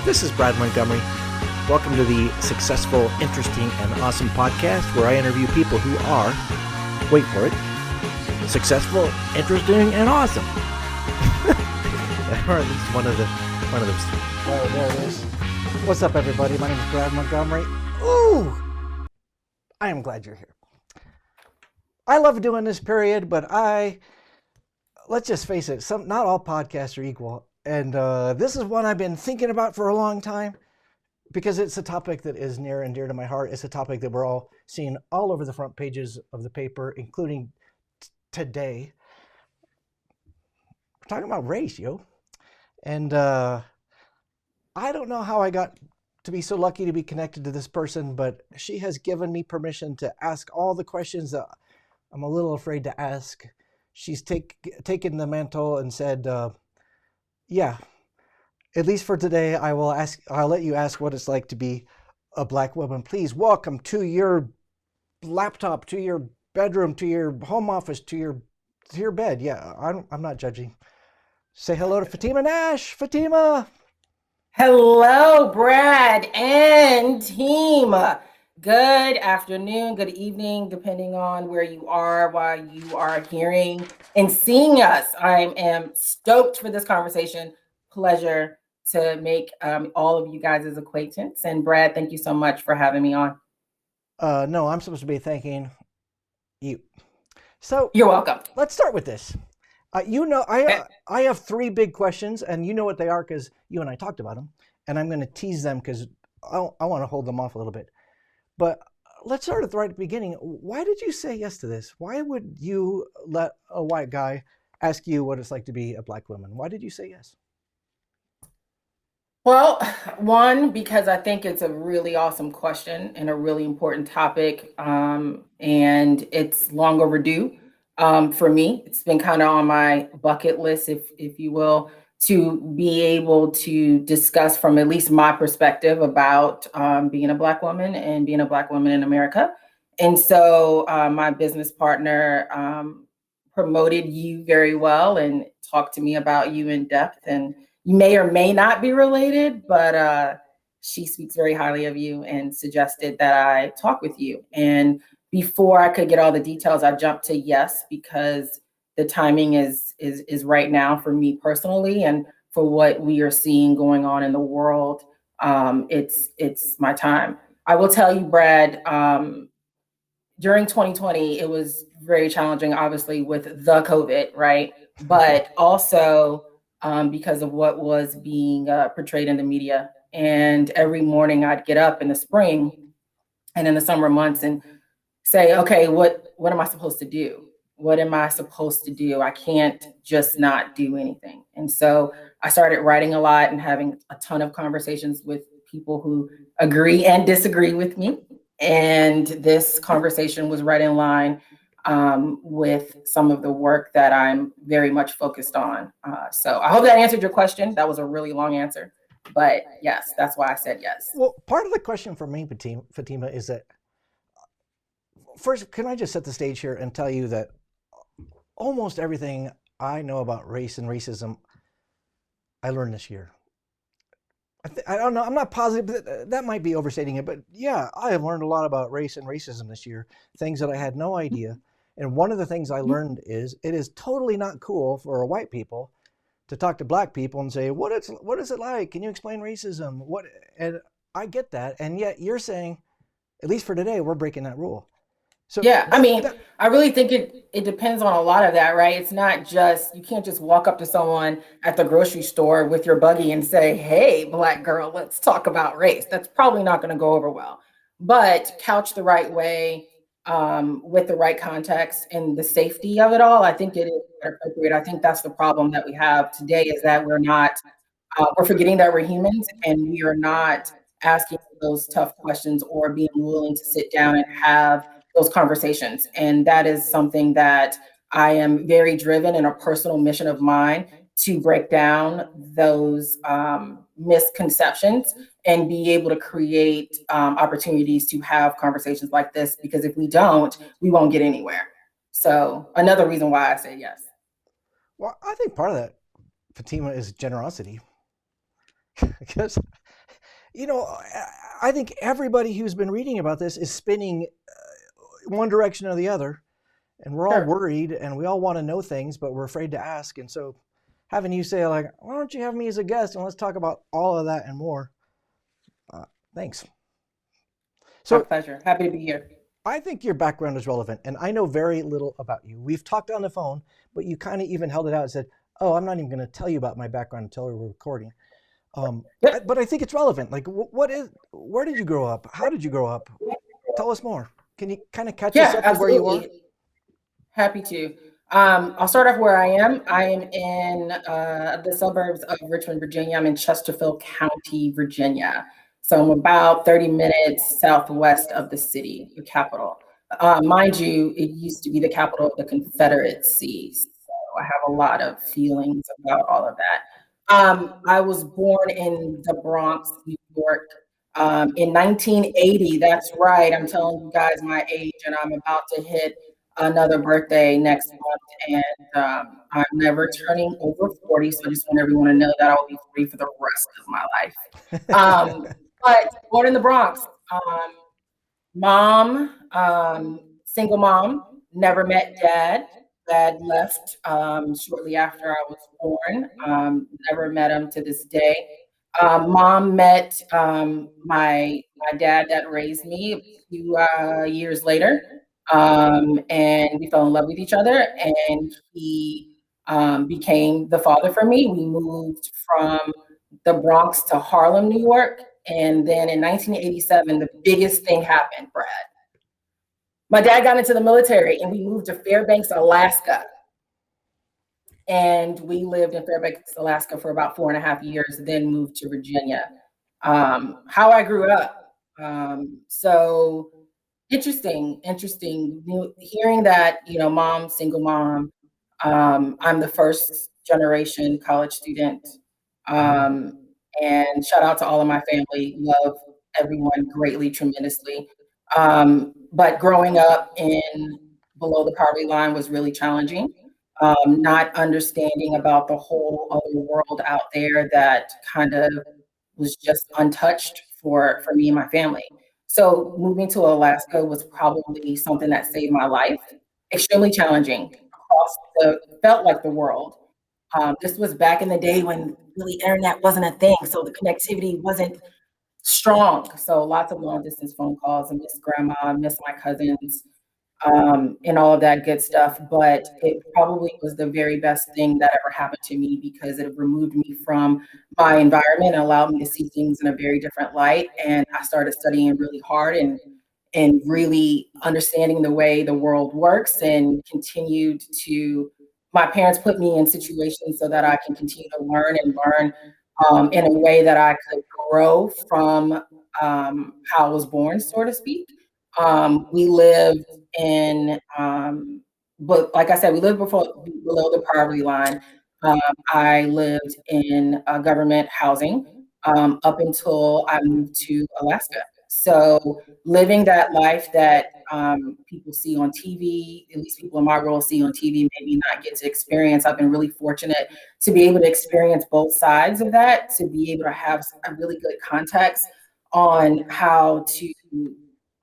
This is Brad Montgomery. Welcome to the Successful, Interesting, and Awesome podcast, where I interview people who are, wait for it, successful, interesting, and awesome. Or at least one of those three. Oh, there it is. What's up, everybody? My name is Brad Montgomery. Ooh, I am glad you're here. I love doing this period, but let's just face it, not all podcasts are equal. And this is one I've been thinking about for a long time because it's a topic that is near and dear to my heart. It's a topic that we're all seeing all over the front pages of the paper, including today. We're talking about race, yo. And I don't know how I got to be so lucky to be connected to this person, but she has given me permission to ask all the questions that I'm a little afraid to ask. She's taken the mantle and said, yeah, at least for today, I'll let you ask what it's like to be a Black woman. Please welcome to your laptop, to your bedroom, to your home office, to your bed. Yeah, I'm not judging. Say hello to Fatima Nash. Fatima. Hello, Brad and team. Good afternoon, good evening, depending on where you are while you are hearing and seeing us. I am stoked for this conversation. Pleasure to make all of you guys' acquaintance. And Brad, thank you so much for having me on. No, I'm supposed to be thanking you. So you're welcome. Let's start with this. I have three big questions, and you know what they are because you and I talked about them. And I'm going to tease them because I want to hold them off a little bit. But let's start at the right beginning. Why did you say yes to this? Why would you let a white guy ask you what it's like to be a Black woman? Why did you say yes? Well, one, because I think it's a really awesome question and a really important topic. And it's long overdue for me. It's been kind of on my bucket list, if you will, to be able to discuss from at least my perspective about being a Black woman and being a Black woman in America. And so my business partner promoted you very well and talked to me about you in depth. And you may or may not be related, but she speaks very highly of you and suggested that I talk with you. And before I could get all the details, I jumped to yes, because the timing is right now for me personally, and for what we are seeing going on in the world. It's my time. I will tell you, Brad, during 2020, it was very challenging, obviously, with the COVID, right? But also because of what was being portrayed in the media. And every morning I'd get up in the spring and in the summer months and say, okay, what am I supposed to do? What am I supposed to do? I can't just not do anything. And so I started writing a lot and having a ton of conversations with people who agree and disagree with me. And this conversation was right in line with some of the work that I'm very much focused on. So I hope that answered your question. That was a really long answer, but yes, that's why I said yes. Well, part of the question for me, Fatima, is that first, can I just set the stage here and tell you that almost everything I know about race and racism, I learned this year. I don't know, I'm not positive, that might be overstating it, but yeah, I have learned a lot about race and racism this year, things that I had no idea. And one of the things I learned is it is totally not cool for white people to talk to Black people and say, what is it like? Can you explain racism? And I get that. And yet you're saying, at least for today, we're breaking that rule. So yeah, I really think it depends on a lot of that, right? It's not just, you can't just walk up to someone at the grocery store with your buggy and say, hey, Black girl, let's talk about race. That's probably not going to go over well. But couch the right way, with the right context and the safety of it all, I think it is appropriate. I think that's the problem that we have today, is that we're forgetting that we're humans, and we are not asking those tough questions or being willing to sit down and have those conversations. And that is something that I am very driven in, a personal mission of mine, to break down those misconceptions and be able to create opportunities to have conversations like this, because if we don't, we won't get anywhere. So another reason why I say yes. Well, I think part of that, Fatima, is generosity. Because I think everybody who's been reading about this is spinning one direction or the other, and we're all Sure. worried and we all want to know things, but we're afraid to ask. And so having you say, like, why don't you have me as a guest and let's talk about all of that and more? Thanks. My So pleasure. Happy to be here. I think your background is relevant, and I know very little about you. We've talked on the phone, but you kind of even held it out and said, "Oh, I'm not even going to tell you about my background until we're recording." Yep. But I think it's relevant. Like, where did you grow up? How did you grow up? Tell us more. Can you kind of catch us Yeah, up to where you are? absolutely. Happy to. I'll start off where I am. I am in the suburbs of Richmond, Virginia. I'm in Chesterfield County, Virginia. So I'm about 30 minutes southwest of the city, the capital. Mind you, it used to be the capital of the Confederacy. So I have a lot of feelings about all of that. I was born in the Bronx, New York, in 1980. That's right. I'm telling you guys my age, and I'm about to hit another birthday next month, and I'm never turning over 40. So I just want everyone to know that I'll be free for the rest of my life. But born in the Bronx, mom, single mom, never met dad. Dad left shortly after I was born. Never met him to this day. Mom met my dad that raised me a few years later, and we fell in love with each other. And he became the father for me. We moved from the Bronx to Harlem, New York, and then in 1987, the biggest thing happened, Brad. My dad got into the military, and we moved to Fairbanks, Alaska. And we lived in Fairbanks, Alaska for about 4.5 years, then moved to Virginia. How I grew up. So interesting. Hearing that, mom, single mom. I'm the first generation college student. Um, and shout out to all of my family. Love everyone greatly, tremendously. But growing up in below the poverty line was really challenging. Not understanding about the whole other world out there that kind of was just untouched for me and my family. So moving to Alaska was probably something that saved my life. Extremely challenging across felt like the world. This was back in the day when really internet wasn't a thing, so the connectivity wasn't strong. So lots of long distance phone calls. I miss grandma, I miss my cousins, and all of that good stuff. But it probably was the very best thing that ever happened to me because it removed me from my environment and allowed me to see things in a very different light. And I started studying really hard and really understanding the way the world works and continued to my parents put me in situations so that I can continue to learn in a way that I could grow from how I was born, so to speak. We lived in, but like I said, we lived below the poverty line. Um, I lived in government housing up until I moved to Alaska. So living that life that people see on TV, at least people in my role see on TV, maybe not get to experience. I've been really fortunate to be able to experience both sides of that, to be able to have a really good context on how to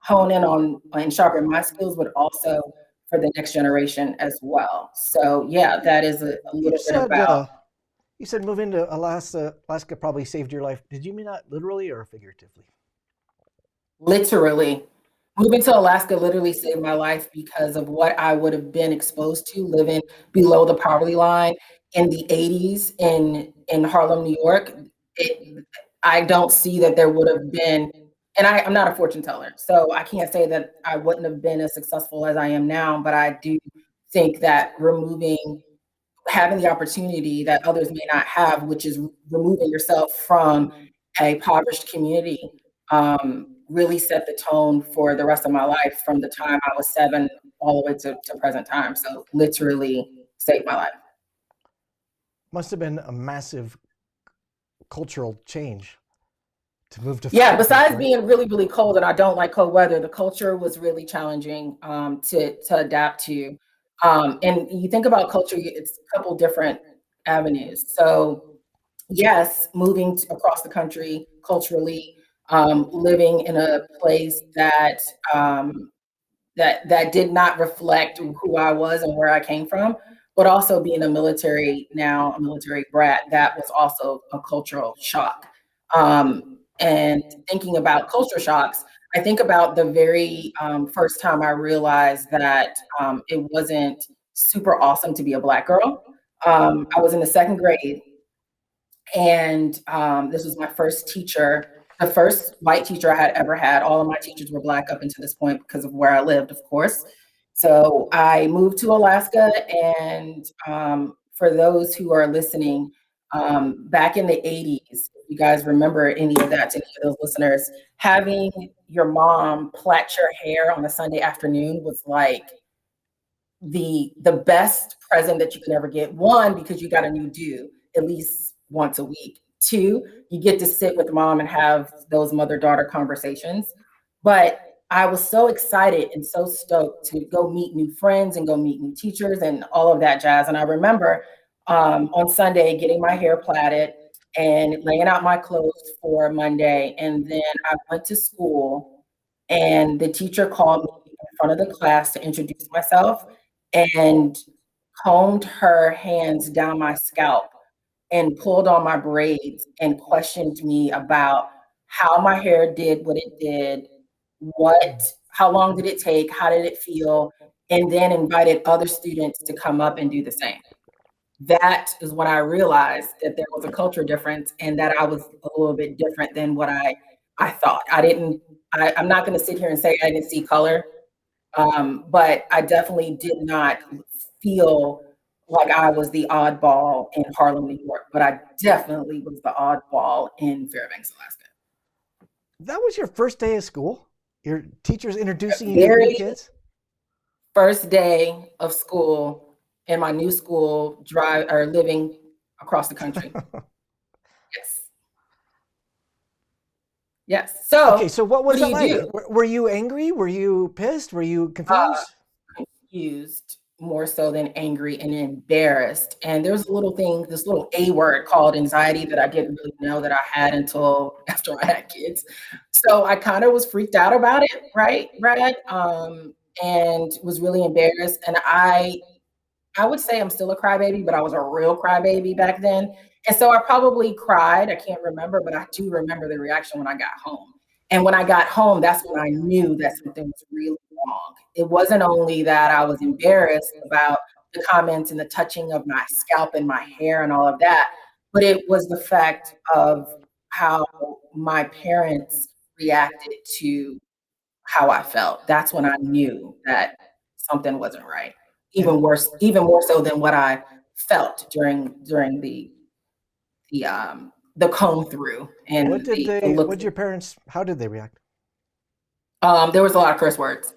hone in on and sharpen my skills, but also for the next generation as well. So yeah, that is a You little bit said about you said moving to Alaska. Alaska probably saved your life. Did you mean that literally or figuratively? literally moving to Alaska literally saved my life because of what I would have been exposed to living below the poverty line in the 80s in Harlem, New York. It, I don't see that there would have been, and I'm not a fortune teller, so I can't say that I wouldn't have been as successful as I am now, but I do think that having the opportunity that others may not have, which is removing yourself from a impoverished community, really set the tone for the rest of my life from the time I was 7 all the way to present time. So literally saved my life. Must have been a massive cultural change to move to Yeah, Fairbanks, besides right? being really, really cold, and I don't like cold weather, the culture was really challenging to adapt to. And you think about culture, it's a couple different avenues. So yes, moving across the country culturally, living in a place that that did not reflect who I was and where I came from, but also being a military brat, that was also a cultural shock. And thinking about culture shocks, I think about the very first time I realized that it wasn't super awesome to be a Black girl. I was in the second grade, and this was my first teacher, the first white teacher I had ever had. All of my teachers were Black up until this point because of where I lived, of course. So I moved to Alaska, and for those who are listening, back in the 80s, if you guys remember any of that, to any of those listeners, having your mom plait your hair on a Sunday afternoon was like the best present that you could ever get. One, because you got a new do at least once a week. Two, you get to sit with mom and have those mother-daughter conversations. But I was so excited and so stoked to go meet new friends and go meet new teachers and all of that jazz. And I remember on Sunday getting my hair plaited and laying out my clothes for Monday. And then I went to school, and the teacher called me in front of the class to introduce myself, and combed her hands down my scalp and pulled on my braids and questioned me about how my hair did what it did, how long did it take, how did it feel, and then invited other students to come up and do the same. That is when I realized that there was a culture difference and that I was a little bit different than what I thought. I'm not going to sit here and say I didn't see color, but I definitely did not feel like I was the oddball in Harlem, New York, but I definitely was the oddball in Fairbanks, Alaska. That was your first day of school? Your teachers introducing you to Very new kids? first day of school in my new school, living across the country. Yes. Yes. So, Okay, so what was do it you like? do? Were you angry? Were you pissed? Were you confused? Confused more so than angry and embarrassed. And there's a little thing, this little A word called anxiety that I didn't really know that I had until after I had kids. So I kind of was freaked out about it, right, Brad? And was really embarrassed. And I would say I'm still a crybaby, but I was a real crybaby back then. And so I probably cried. I can't remember, but I do remember the reaction when I got home. And when I got home, that's when I knew that something was really wrong. It wasn't only that I was embarrassed about the comments and the touching of my scalp and my hair and all of that, but it was the fact of how my parents reacted to how I felt. That's when I knew that something wasn't right. And Even more so than what I felt during the comb through and the look. what did your parents, how did they react? There was a lot of curse words.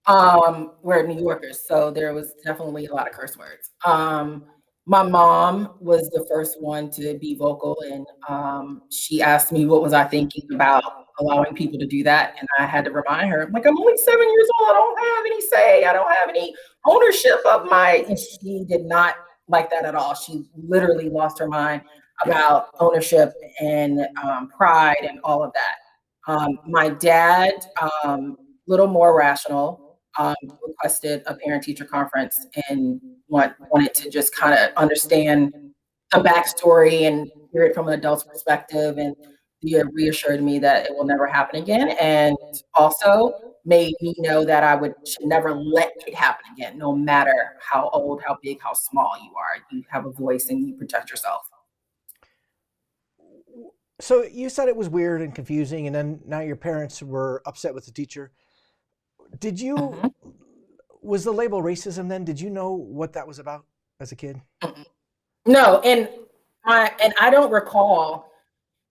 We're New Yorkers, so there was definitely a lot of curse words. My mom was the first one to be vocal, and she asked me what was I thinking about allowing people to do that, and I had to remind her, like, I'm only 7 years old. I don't have any say. I don't have any ownership of my. And she did not like that at all. She literally lost her mind about ownership and pride and all of that. My dad, little more rational, requested a parent-teacher conference and wanted to just kind of understand the backstory and hear it from an adult's perspective. And he reassured me that it will never happen again, and also made me know that should never let it happen again, no matter how old, how big, how small you are. You have a voice and you protect yourself. So you said it was weird and confusing, and then now your parents were upset with the teacher. Did you, Mhm. was the label racism then? Did you know what that was about as a kid? No, and I don't recall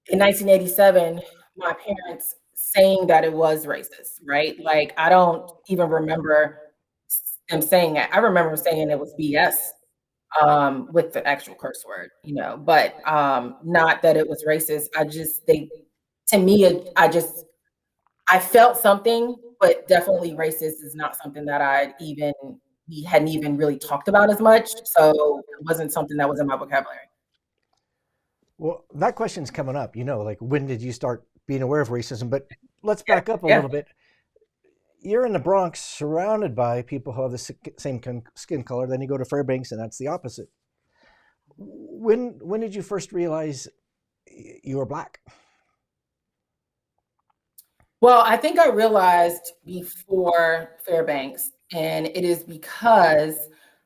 in 1987 my parents saying that it was racist, right? Like, I don't even remember them saying it. I remember saying it was BS, with the actual curse word, but not that it was racist. To me, I felt something, but definitely racist is not something that we hadn't even really talked about as much. So it wasn't something that was in my vocabulary. Well, that question's coming up, like when did you start being aware of racism. But let's back up a Yeah. little bit. You're in the Bronx, surrounded by people who have the same skin color. Then you go to Fairbanks, and that's the opposite. When did you first realize you were Black? Well, I think I realized before Fairbanks, and it is because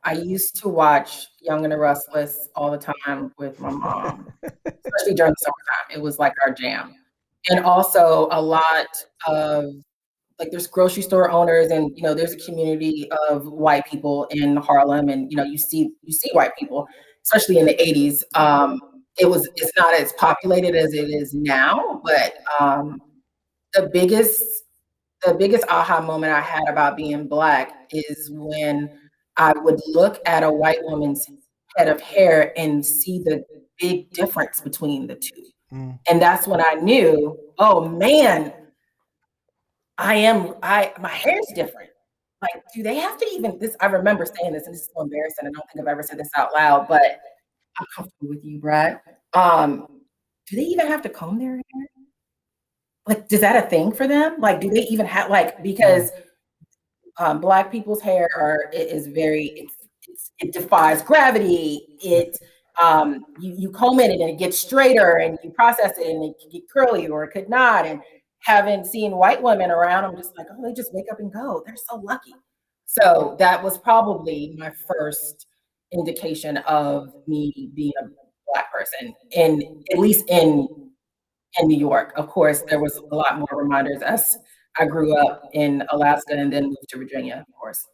I used to watch Young and the Restless all the time with my mom, especially during the summertime. It was like our jam. And also a lot of like there's grocery store owners and there's a community of white people in Harlem and you see white people, especially in the 80s. It's not as populated as it is now, but the biggest the biggest aha moment I had about being Black is when I would look at a white woman's head of hair and see the big difference between the two. Mm. And that's when I knew, oh man, my hair's different. Like, do they have to even this? I remember saying this, and this is so embarrassing. I don't think I've ever said this out loud, but I'm comfortable with you, Brad. Do they even have to comb their hair? Like, is that a thing for them? Like, do they even have because Black people's hair is very it defies gravity. You comb it and it gets straighter, and you process it and it can get curly or it could not. And having seen white women around, I'm just like, oh, they just wake up and go. They're so lucky. So that was probably my first indication of me being a Black person, at least in New York. Of course, there was a lot more reminders as I grew up in Alaska and then moved to Virginia, of course.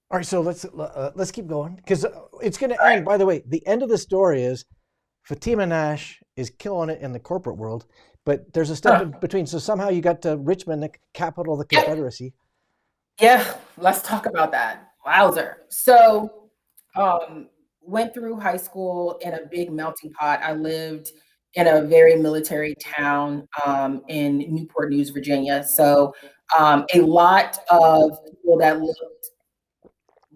All right, so let's keep going because it's going to end. By the way, the end of the story is Fatima Nash is killing it in the corporate world, but there's a step in between. So somehow you got to Richmond, the capital of the Confederacy. Yeah, let's talk about that. Wowzer. So, went through high school in a big melting pot. I lived in a very military town in Newport News, Virginia. So, a lot of people that looked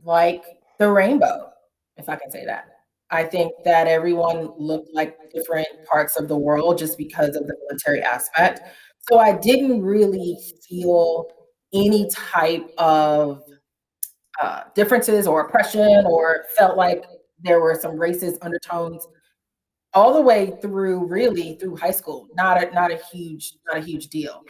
like the rainbow, if I can say that. I think that everyone looked like different parts of the world just because of the military aspect. So I didn't really feel any type of differences or oppression, or felt like there were some racist undertones all the way through, really through high school. Not a huge deal.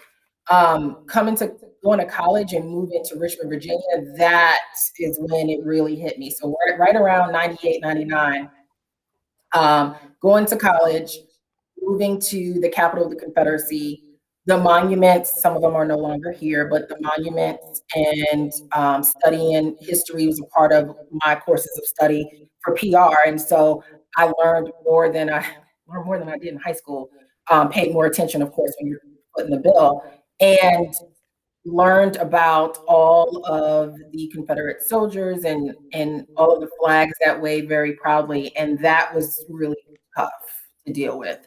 Going to college and moving to Richmond, Virginia, that is when it really hit me. So right around 98, 99, going to college, moving to the capital of the Confederacy, the monuments, some of them are no longer here, but the monuments and studying history was a part of my courses of study for PR. And so I learned more than I did in high school, paid more attention, of course, when you're putting the bill, and learned about all of the Confederate soldiers and all of the flags that wave very proudly. And that was really tough to deal with.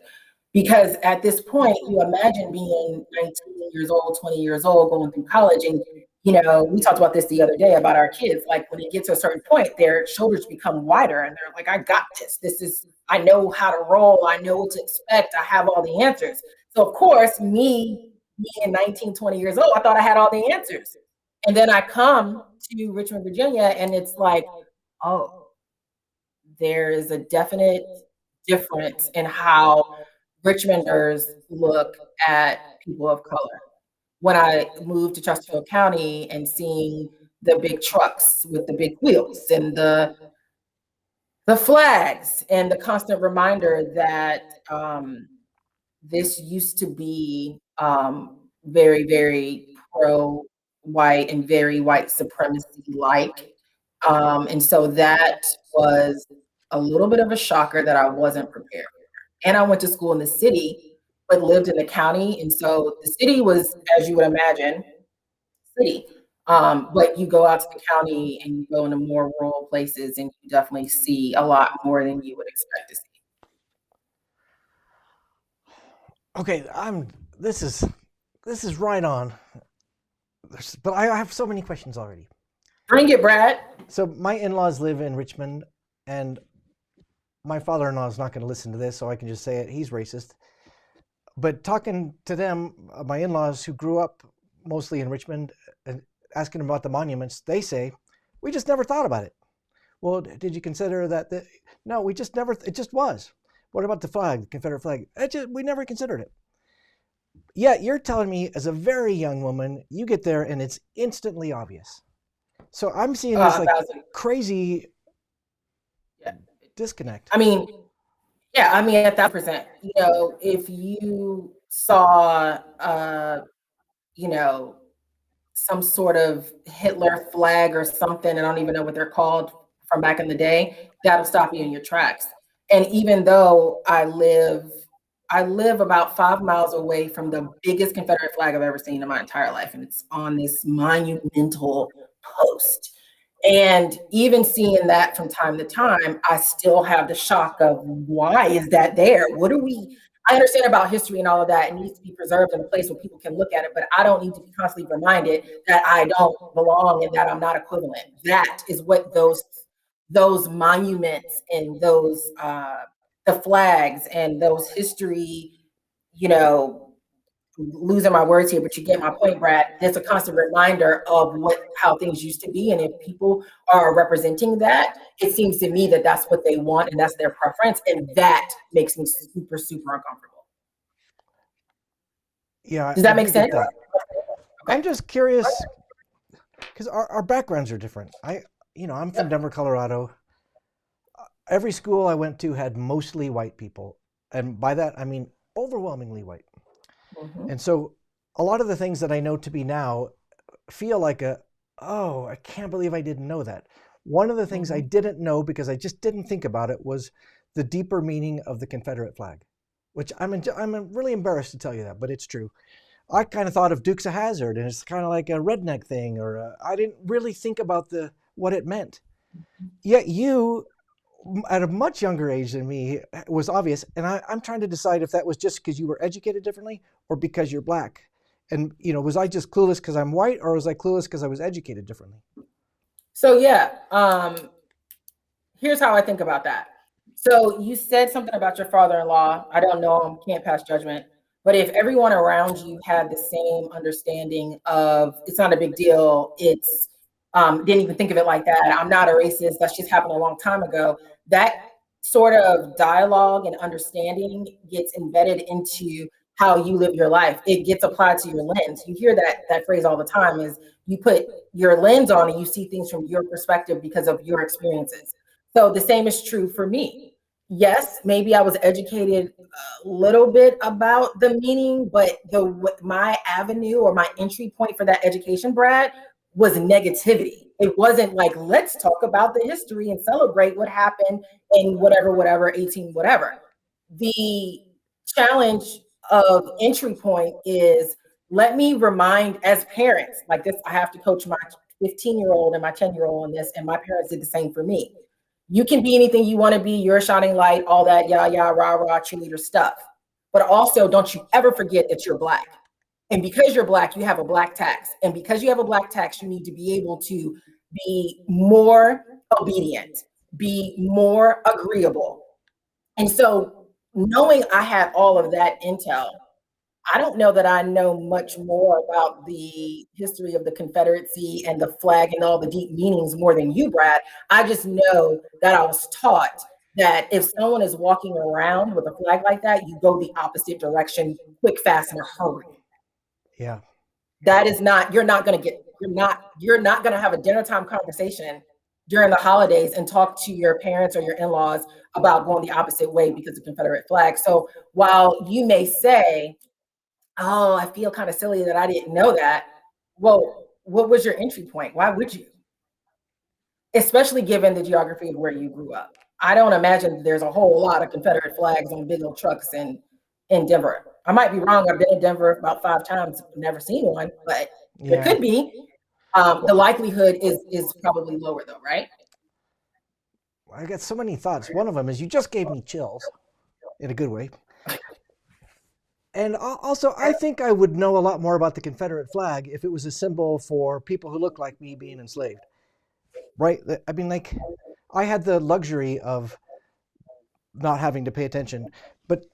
Because at this point, you imagine being 19 years old, 20 years old, going through college. And, we talked about this the other day about our kids. Like when they get to a certain point, their shoulders become wider and they're like, I got this. I know how to roll. I know what to expect. I have all the answers. So of course, me being 19, 20 years old, I thought I had all the answers. And then I come to Richmond, Virginia, and it's like, oh, there is a definite difference in how Richmonders look at people of color. When I moved to Chesterfield County and seeing the big trucks with the big wheels and the flags and the constant reminder that this used to be very, very pro-white and very white supremacy-like. And so that was a little bit of a shocker that I wasn't prepared for. And I went to school in the city, but lived in the county. And so the city was, as you would imagine, city. But you go out to the county and you go into more rural places and you definitely see a lot more than you would expect to see. Okay, this is right on. But I have so many questions already. Bring it, Brad. So my in-laws live in Richmond, and my father-in-law is not going to listen to this, so I can just say it. He's racist. But talking to them, my in-laws who grew up mostly in Richmond, and asking them about the monuments, they say, we just never thought about it. Well, did you consider that? No, we just never, it just was. What about the flag, the Confederate flag? We never considered it. Yet you're telling me as a very young woman, you get there and it's instantly obvious. So I'm seeing this like crazy disconnect. I mean, yeah, I mean, at that percent, you know, if you saw, you know, some sort of Hitler flag or something, I don't even know what they're called from back in the day, that'll stop you in your tracks. And even though I live about 5 miles away from the biggest Confederate flag I've ever seen in my entire life, and it's on this monumental post. And even seeing that from time to time, I still have the shock of, why is that there? I understand about history and all of that. It needs to be preserved in a place where people can look at it, but I don't need to be constantly reminded that I don't belong and that I'm not equivalent. That is what those monuments and those the flags and those history, you know, losing my words here, but you get my point, Brad. There's a constant reminder of how things used to be, and if people are representing that, it seems to me that that's what they want and that's their preference, and that makes me super, super uncomfortable. Yeah, does that make sense? Okay. I'm just curious because our backgrounds are different. I'm from Denver, Colorado. Every school I went to had mostly white people, and by that I mean overwhelmingly white. Mm-hmm. And so a lot of the things that I know to be now feel like I can't believe I didn't know that. One of the things I didn't know because I just didn't think about it was the deeper meaning of the Confederate flag, which I'm really embarrassed to tell you that, but it's true. I kind of thought of Dukes of Hazzard, and it's kind of like a redneck thing, or I didn't really think about what it meant. Yet you, at a much younger age than me, was obvious. And I'm trying to decide if that was just because you were educated differently or because you're Black. And, was I just clueless because I'm white, or was I clueless because I was educated differently? So, yeah, here's how I think about that. So you said something about your father-in-law. I don't know him, can't pass judgment. But if everyone around you had the same understanding of, it's not a big deal, it's didn't even think of it like that, I'm not a racist, that's just happened a long time ago, that sort of dialogue and understanding gets embedded into how you live your life. It gets applied to your lens. You hear that phrase all the time, is you put your lens on and you see things from your perspective because of your experiences. So the same is true for me. Yes, maybe I was educated a little bit about the meaning, but my avenue or my entry point for that education, Brad, was negativity. It wasn't like, let's talk about the history and celebrate what happened in whatever, 18, whatever. The challenge of entry point is, let me remind, as parents, like this, I have to coach my 15-year-old and my 10-year-old on this, and my parents did the same for me. You can be anything you want to be, you're a shining light, all that yah, rah, cheerleader stuff. But also, don't you ever forget that you're Black. And because you're Black, you have a Black tax. And because you have a Black tax, you need to be able to be more obedient, be more agreeable. And so knowing I had all of that intel, I don't know that I know much more about the history of the Confederacy and the flag and all the deep meanings more than you, Brad. I just know that I was taught that if someone is walking around with a flag like that, you go the opposite direction, quick, fast, in a hurry. Yeah. That is not, you're not going to have a dinner time conversation during the holidays and talk to your parents or your in-laws about going the opposite way because of Confederate flag. So while you may say, oh, I feel kind of silly that I didn't know that. Well, what was your entry point? Why would you? Especially given the geography of where you grew up. I don't imagine there's a whole lot of Confederate flags on big old trucks in Denver. I might be wrong. I've been in Denver about 5 times, never seen one, but there could be. The likelihood is probably lower though, right? I got so many thoughts. One of them is you just gave me chills in a good way. And also, I think I would know a lot more about the Confederate flag if it was a symbol for people who look like me being enslaved. Right? I mean, like, I had the luxury of not having to pay attention. But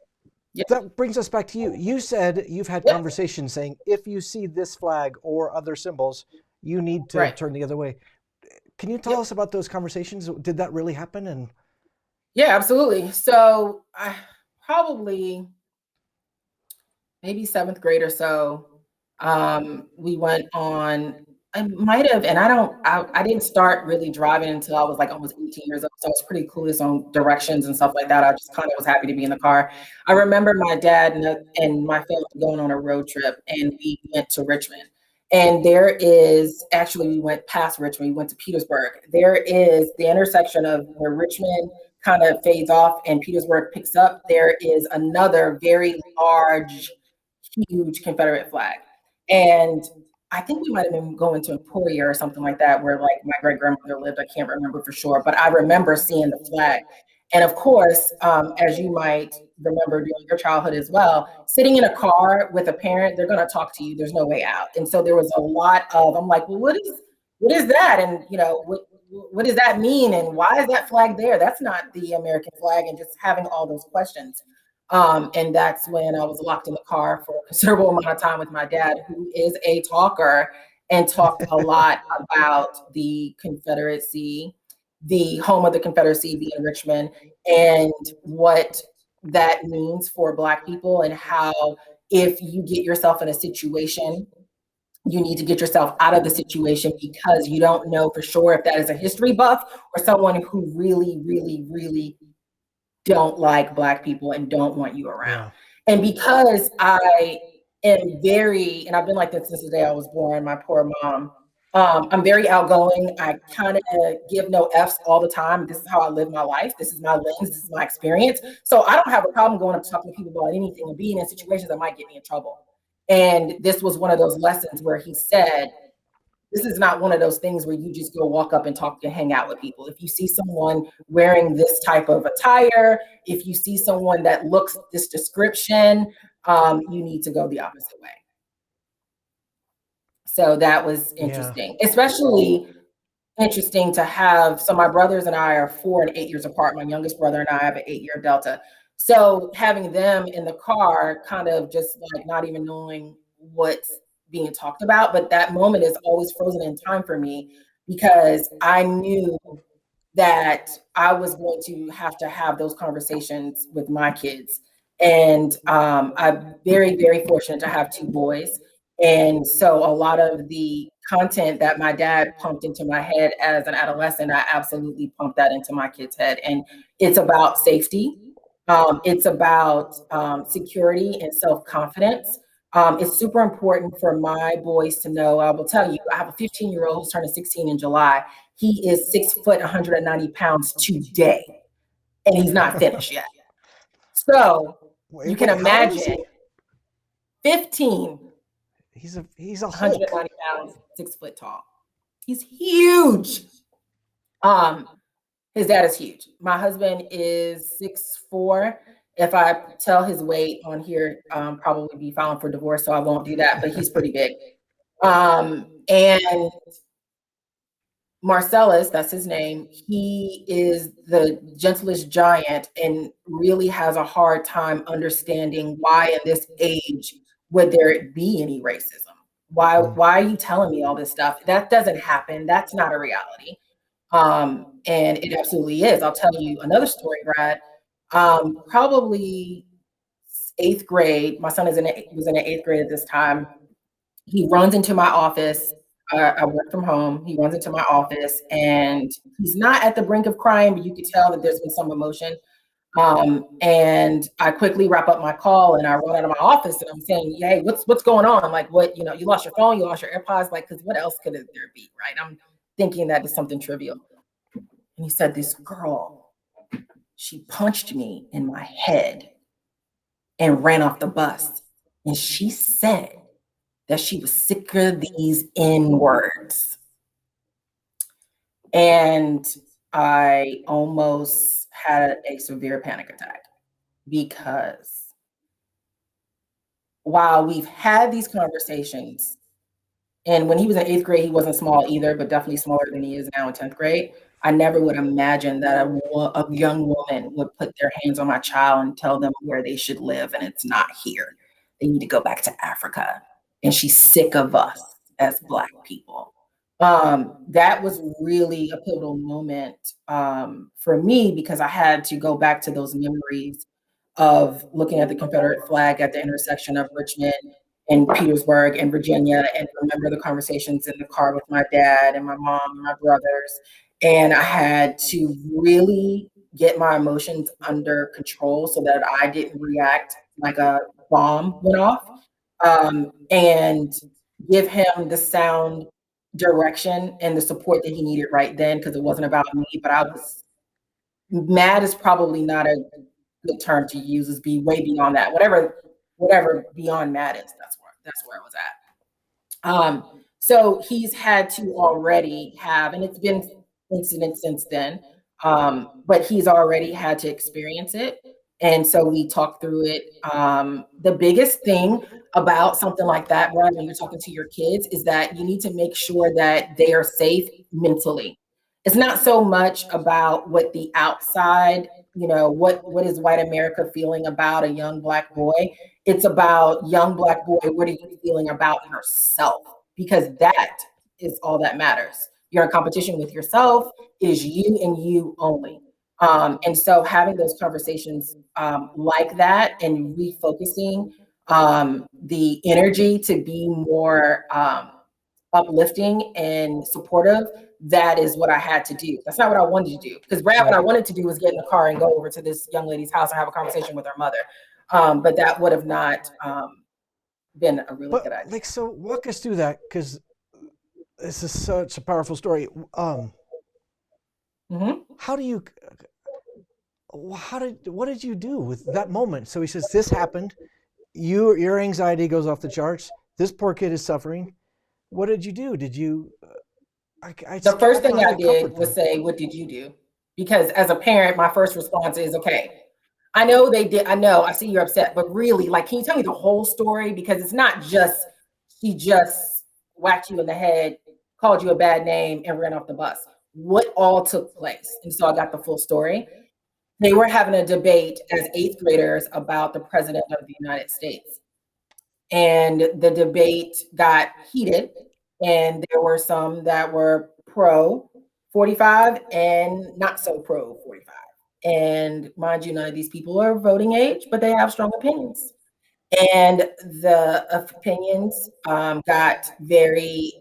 Yeah, that brings us back to you. You said you've had yeah, conversations saying if you see this flag or other symbols, you need to right. turn the other way. Can you tell Yep. us about those conversations? Did that really happen? And Yeah, absolutely. So I probably maybe seventh grade or so, we went on. I might have, and I didn't start really driving until I was like almost 18 years old. So I was pretty clueless on directions and stuff like that. I just kind of was happy to be in the car. I remember my dad and my family going on a road trip, and we went to Richmond. And there is actually, we went past Richmond, we went to Petersburg. There is the intersection of where Richmond kind of fades off and Petersburg picks up. There is another very large, huge Confederate flag. And I think we might have been going to Emporia or something like that, where like my great grandmother lived. I can't remember for sure, but I remember seeing the flag. And of course, as you might remember during your childhood as well, sitting in a car with a parent, they're going to talk to you. There's no way out. And so there was a lot of, I'm like, well, what is that? And what does that mean? And why is that flag there? That's not the American flag. And just having all those questions. And that's when I was locked in the car for a considerable amount of time with my dad, who is a talker and talked a lot about the Confederacy, the home of the Confederacy being Richmond, and what that means for Black people, and how if you get yourself in a situation, you need to get yourself out of the situation because you don't know for sure if that is a history buff or someone who really, really, really don't like Black people and don't want you around. yeah, And because I am and I've been like this since the day I was born, my poor mom, I'm very outgoing. I kind of give no F's all the time. This is how I live my life. This is my lens. This is my experience. So I don't have a problem going up to talking to people about anything and being in situations that might get me in trouble. And this was one of those lessons where he said, this is not one of those things where you just go walk up and talk and hang out with people. If you see someone wearing this type of attire, if you see someone that looks this description, you need to go the opposite way. So that was yeah, interesting, especially interesting to have. So my brothers and I are 4 and 8 years apart. My youngest brother and I have an 8-year delta. So having them in the car, kind of just like not even knowing what's being talked about, but that moment is always frozen in time for me because I knew that I was going to have those conversations with my kids. And I'm very, very fortunate to have two boys. And so a lot of the content that my dad pumped into my head as an adolescent, I absolutely pumped that into my kids' head. And it's about safety. It's about security and self-confidence. It's super important for my boys to know. I will tell you, I have a 15-year-old who's turning 16 in July. He is 6 foot, 190 pounds today, and he's not finished yet. So you can wait, how old is imagine he? 15, He's a Hulk. 190 pounds, 6 foot tall. He's huge. Um, his dad is huge. My husband is 6'4". If I tell his weight on here, probably be filing for divorce, so I won't do that, but he's pretty big. And Marcellus, that's his name, he is the gentlest giant and really has a hard time understanding why in this age would there be any racism. Why are you telling me all this stuff? That doesn't happen. That's not a reality. And it absolutely is. I'll tell you another story, Brad. Probably eighth grade. My son was in the eighth grade at this time. He runs into my office. I work from home. He runs into my office, and he's not at the brink of crying, but you could tell that there's been some emotion. And I quickly wrap up my call, and I run out of my office, and I'm saying, "Hey, what's going on? I'm like, what? You lost your phone, you lost your AirPods, like, because what else could there be, right?" I'm thinking that is something trivial. And he said, "This girl, she punched me in my head and ran off the bus, and she said that she was sick of these N words." And I almost had a severe panic attack because while we've had these conversations, and when he was in eighth grade, he wasn't small either, but definitely smaller than he is now in 10th grade. I never would imagine that a young woman would put their hands on my child and tell them where they should live, and it's not here. They need to go back to Africa, and she's sick of us as Black people. That was really a pivotal moment for me because I had to go back to those memories of looking at the Confederate flag at the intersection of Richmond and Petersburg and Virginia, and remember the conversations in the car with my dad and my mom and my brothers. And I had to really get my emotions under control so that I didn't react like a bomb went off, and give him the sound direction and the support that he needed right then, because it wasn't about me, but I was mad is probably not a good term to use, is be way beyond that. Whatever beyond mad is, that's where I was at. So he's had to already have, and it's been incidents since then, but he's already had to experience it. And so we talked through it. The biggest thing about something like that, Brad, when you're talking to your kids, is that you need to make sure that they are safe mentally. It's not so much about what the outside, what is white America feeling about a young Black boy. It's about, young Black boy, what are you feeling about yourself? Because that is all that matters. You're in competition with yourself. It is you and you only. And so having those conversations like that and refocusing the energy to be more uplifting and supportive, that is what I had to do. That's not what I wanted to do. Because Brad, what I wanted to do was get in the car and go over to this young lady's house and have a conversation with her mother. But that would have not been a really good idea. So walk us through that, because this is such a powerful story. How do you, what did you do with that moment? So he says, this happened. Your anxiety goes off the charts. This poor kid is suffering. What did you do? Did you? The first thing I did was say, what did you do? Because as a parent, my first response is, okay, I know they did. I know, I see you're upset, but really, like, can you tell me the whole story? Because it's not just, she just whacked you in the head, called you a bad name, and ran off the bus. What all took place? And so I got the full story. They were having a debate as 8th graders about the president of the United States. And the debate got heated, and there were some that were pro 45 and not so pro 45. And mind you, none of these people are voting age, but they have strong opinions. And the opinions got very,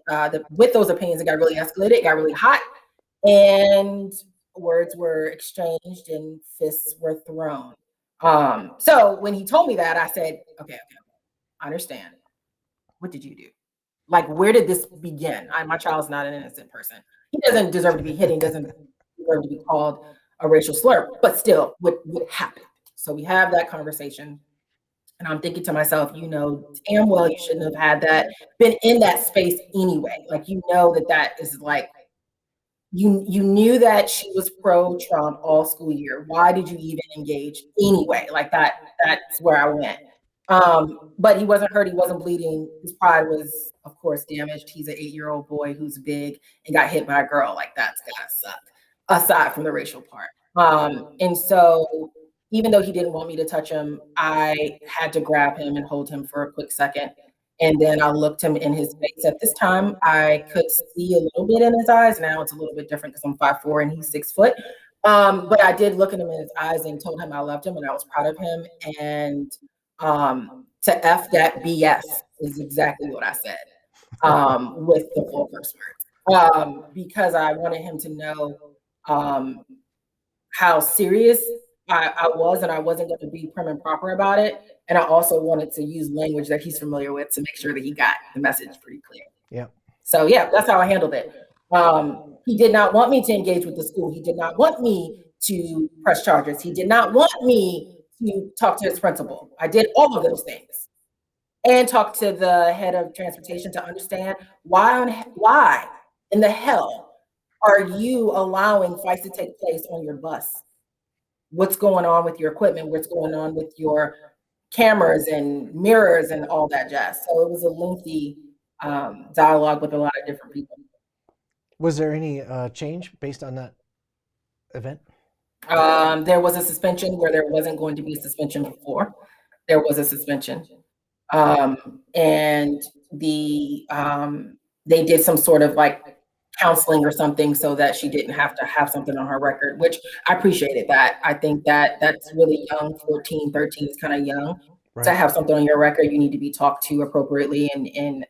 with those opinions, it got really escalated, it got really hot, and words were exchanged and fists were thrown. So when he told me that, I said, okay, I understand. What did you do? Like, where did this begin? My child's not an innocent person. He doesn't deserve to be hit. He doesn't deserve to be called a racial slur. But still, what happened? So we have that conversation. And I'm thinking to myself, damn well you shouldn't have had that, been in that space anyway. Like, that is like, you knew that she was pro-Trump all school year. Why did you even engage anyway? Like, that's where I went. But he wasn't hurt. He wasn't bleeding. His pride was, of course, damaged. He's an 8-year-old boy who's big and got hit by a girl. Like, that's gotta suck, aside from the racial part. And so even though he didn't want me to touch him, I had to grab him and hold him for a quick second. And then I looked him in his face. At this time, I could see a little bit in his eyes. Now it's a little bit different because I'm 5'4" and he's 6 foot. But I did look at him in his eyes and told him I loved him and I was proud of him. And to F that BS is exactly what I said, with the full curse words, because I wanted him to know how serious I was, and I wasn't going to be prim and proper about it. And I also wanted to use language that he's familiar with to make sure that he got the message pretty clear. Yeah. So yeah, that's how I handled it. He did not want me to engage with the school. He did not want me to press charges. He did not want me to talk to his principal. I did all of those things and talked to the head of transportation to understand why in the hell are you allowing fights to take place on your bus? What's going on with your equipment? What's going on with your cameras and mirrors and all that jazz? So it was a lengthy dialogue with a lot of different people. Was there any change based on that event? There was a suspension where there wasn't going to be a suspension before. There was a suspension. And they did some sort of like counseling or something so that she didn't have to have something on her record, which I appreciated that. I think that that's really young. 14, 13 is kind of young to Right. have something on your record. You need to be talked to appropriately and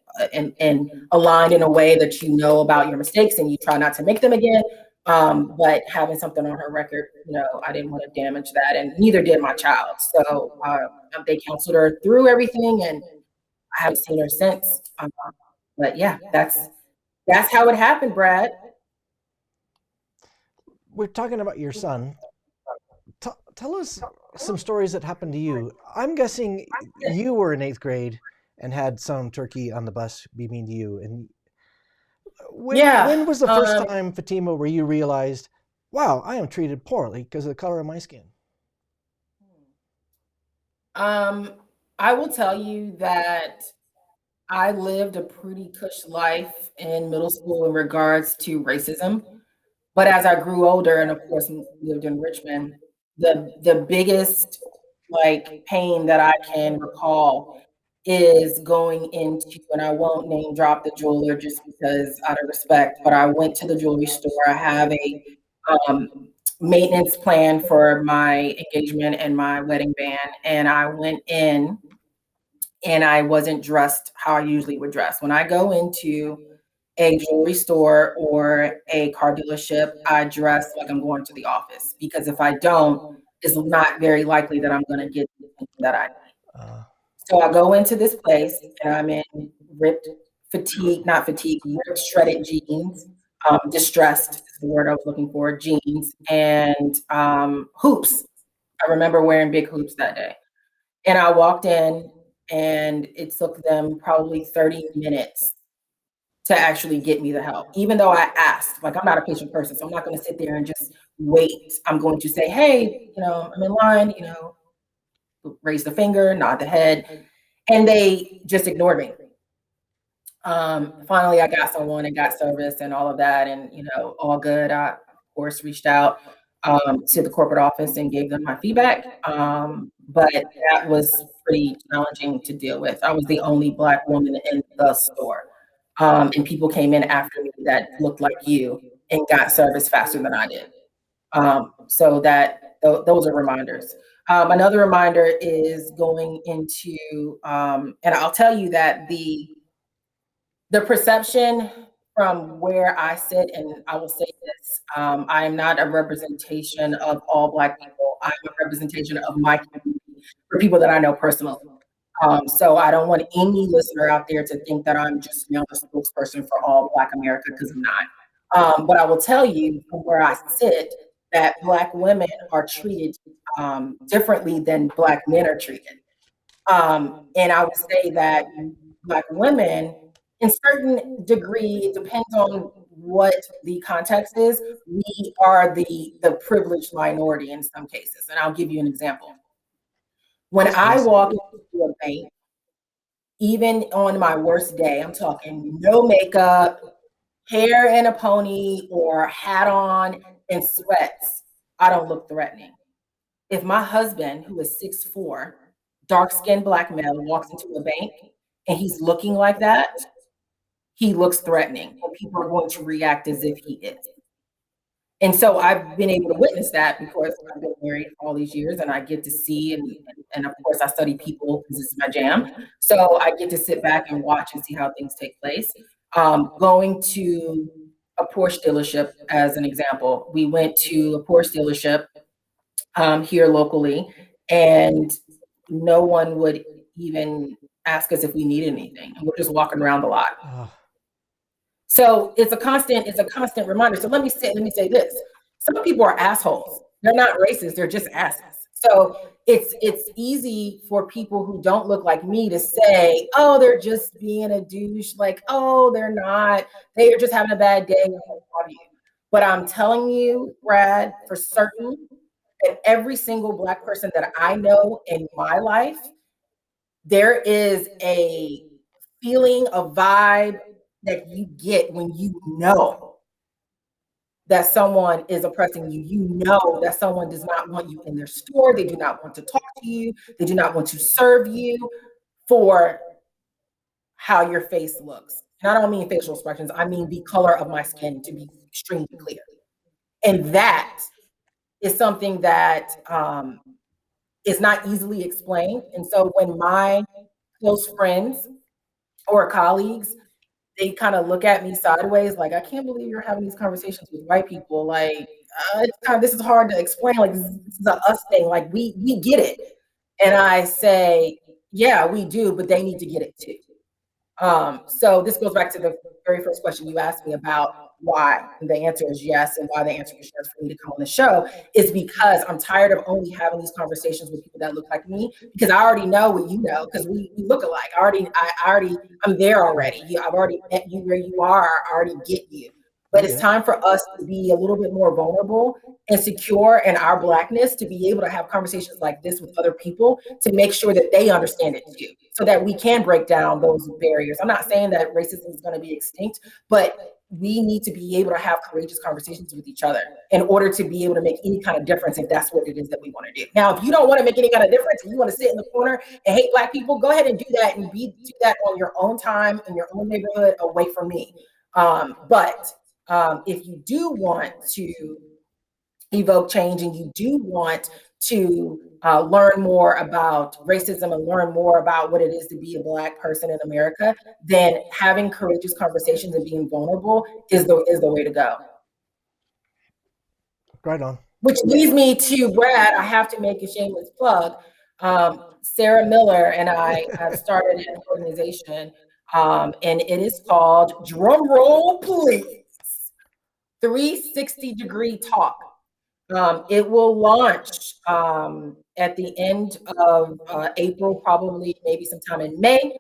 aligned in a way that you know about your mistakes and you try not to make them again. But having something on her record, I didn't want to damage that, and neither did my child. So they counseled her through everything, and I haven't seen her since. But yeah, that's how it happened, Brad. We're talking about your son. Tell us some stories that happened to you. I'm guessing you were in 8th grade and had some turkey on the bus be mean to you. And when was the first time, Fatima, where you realized, wow, I am treated poorly because of the color of my skin? I will tell you that I lived a pretty cush life in middle school in regards to racism. But as I grew older and of course lived in Richmond, the biggest like pain that I can recall is going into, and I won't name drop the jeweler just because out of respect, but I went to the jewelry store. I have a maintenance plan for my engagement and my wedding band, and I went in and I wasn't dressed how I usually would dress. When I go into a jewelry store or a car dealership, I dress like I'm going to the office because if I don't, it's not very likely that I'm going to get the attention that I need. Uh, So I go into this place and I'm in ripped, not fatigue, ripped, shredded jeans, distressed is the word I was looking for, jeans, and hoops. I remember wearing big hoops that day. And I walked in and it took them probably 30 minutes to actually get me the help, even though I asked. Like, I'm not a patient person, so I'm not going to sit there and just wait. I'm going to say, hey, I'm in line, raise the finger, nod the head. And they just ignored me. Finally, I got someone and got service and all of that, and all good. I, of course, reached out to the corporate office and gave them my feedback. But that was pretty challenging to deal with. I was the only Black woman in the store. And people came in after me that looked like you and got service faster than I did. So those are reminders. Another reminder is going into, and I'll tell you that the perception from where I sit, and I will say this, I am not a representation of all Black people. I'm a representation of my community for people that I know personally. So I don't want any listener out there to think that I'm just the spokesperson for all Black America, because I'm not. But I will tell you from where I sit that Black women are treated differently than Black men are treated. And I would say that Black women, in certain degree, it depends on what the context is, we are the privileged minority in some cases. And I'll give you an example. When yes, I please. walk into a bank, even on my worst day, I'm talking no makeup, hair in a pony or hat on and sweats, I don't look threatening. If my husband, who is 6'4", dark-skinned Black male, walks into a bank and he's looking like that, he looks threatening, and people are going to react as if he is. And so I've been able to witness that because I've been married for all these years, and I get to see, and of course I study people because it's my jam. So I get to sit back and watch and see how things take place. Going to a Porsche dealership, as an example, we went to a Porsche dealership here locally, and no one would even ask us if we needed anything, and we're just walking around the lot. So it's a constant reminder. So let me say this. Some people are assholes. They're not racist, they're just asses. So it's easy for people who don't look like me to say, oh, they're just being a douche. Like, oh, they're not. They are just having a bad day. But I'm telling you, Brad, for certain, that every single Black person that I know in my life, there is a feeling, a vibe that you get when you know that someone is oppressing you. You know that someone does not want you in their store. They do not want to talk to you. They do not want to serve you for how your face looks. And I don't mean facial expressions. I mean the color of my skin, to be extremely clear. And that is something that is not easily explained. And so when my close friends or colleagues, they kind of look at me sideways, like, I can't believe you're having these conversations with white people. Like, this is hard to explain. Like, this is a us thing. Like, we get it. And I say, yeah, we do, but they need to get it too. So this goes back to the very first question you asked me about why. And the answer is yes, and why the answer is yes for me to come on the show is because I'm tired of only having these conversations with people that look like me, because I already know what you know, because we look alike. I'm there already. I've already met you where you are. I already get you. But it's time for us to be a little bit more vulnerable and secure in our Blackness, to be able to have conversations like this with other people, to make sure that they understand it too, so that we can break down those barriers. I'm not saying that racism is going to be extinct, but we need to be able to have courageous conversations with each other in order to be able to make any kind of difference, if that's what it is that we want to do. Now, if you don't want to make any kind of difference and you want to sit in the corner and hate Black people, go ahead and do that, and do that on your own time, in your own neighborhood, away from me. But if you do want to evoke change, and you do want to learn more about racism and learn more about what it is to be a Black person in America, then having courageous conversations and being vulnerable is the way to go. Right on. Which leads me to Brad. I have to make a shameless plug. Sarah Miller and I have started an organization, and it is called, drum roll please, 360-degree talk. It will launch at the end of April, probably maybe sometime in May,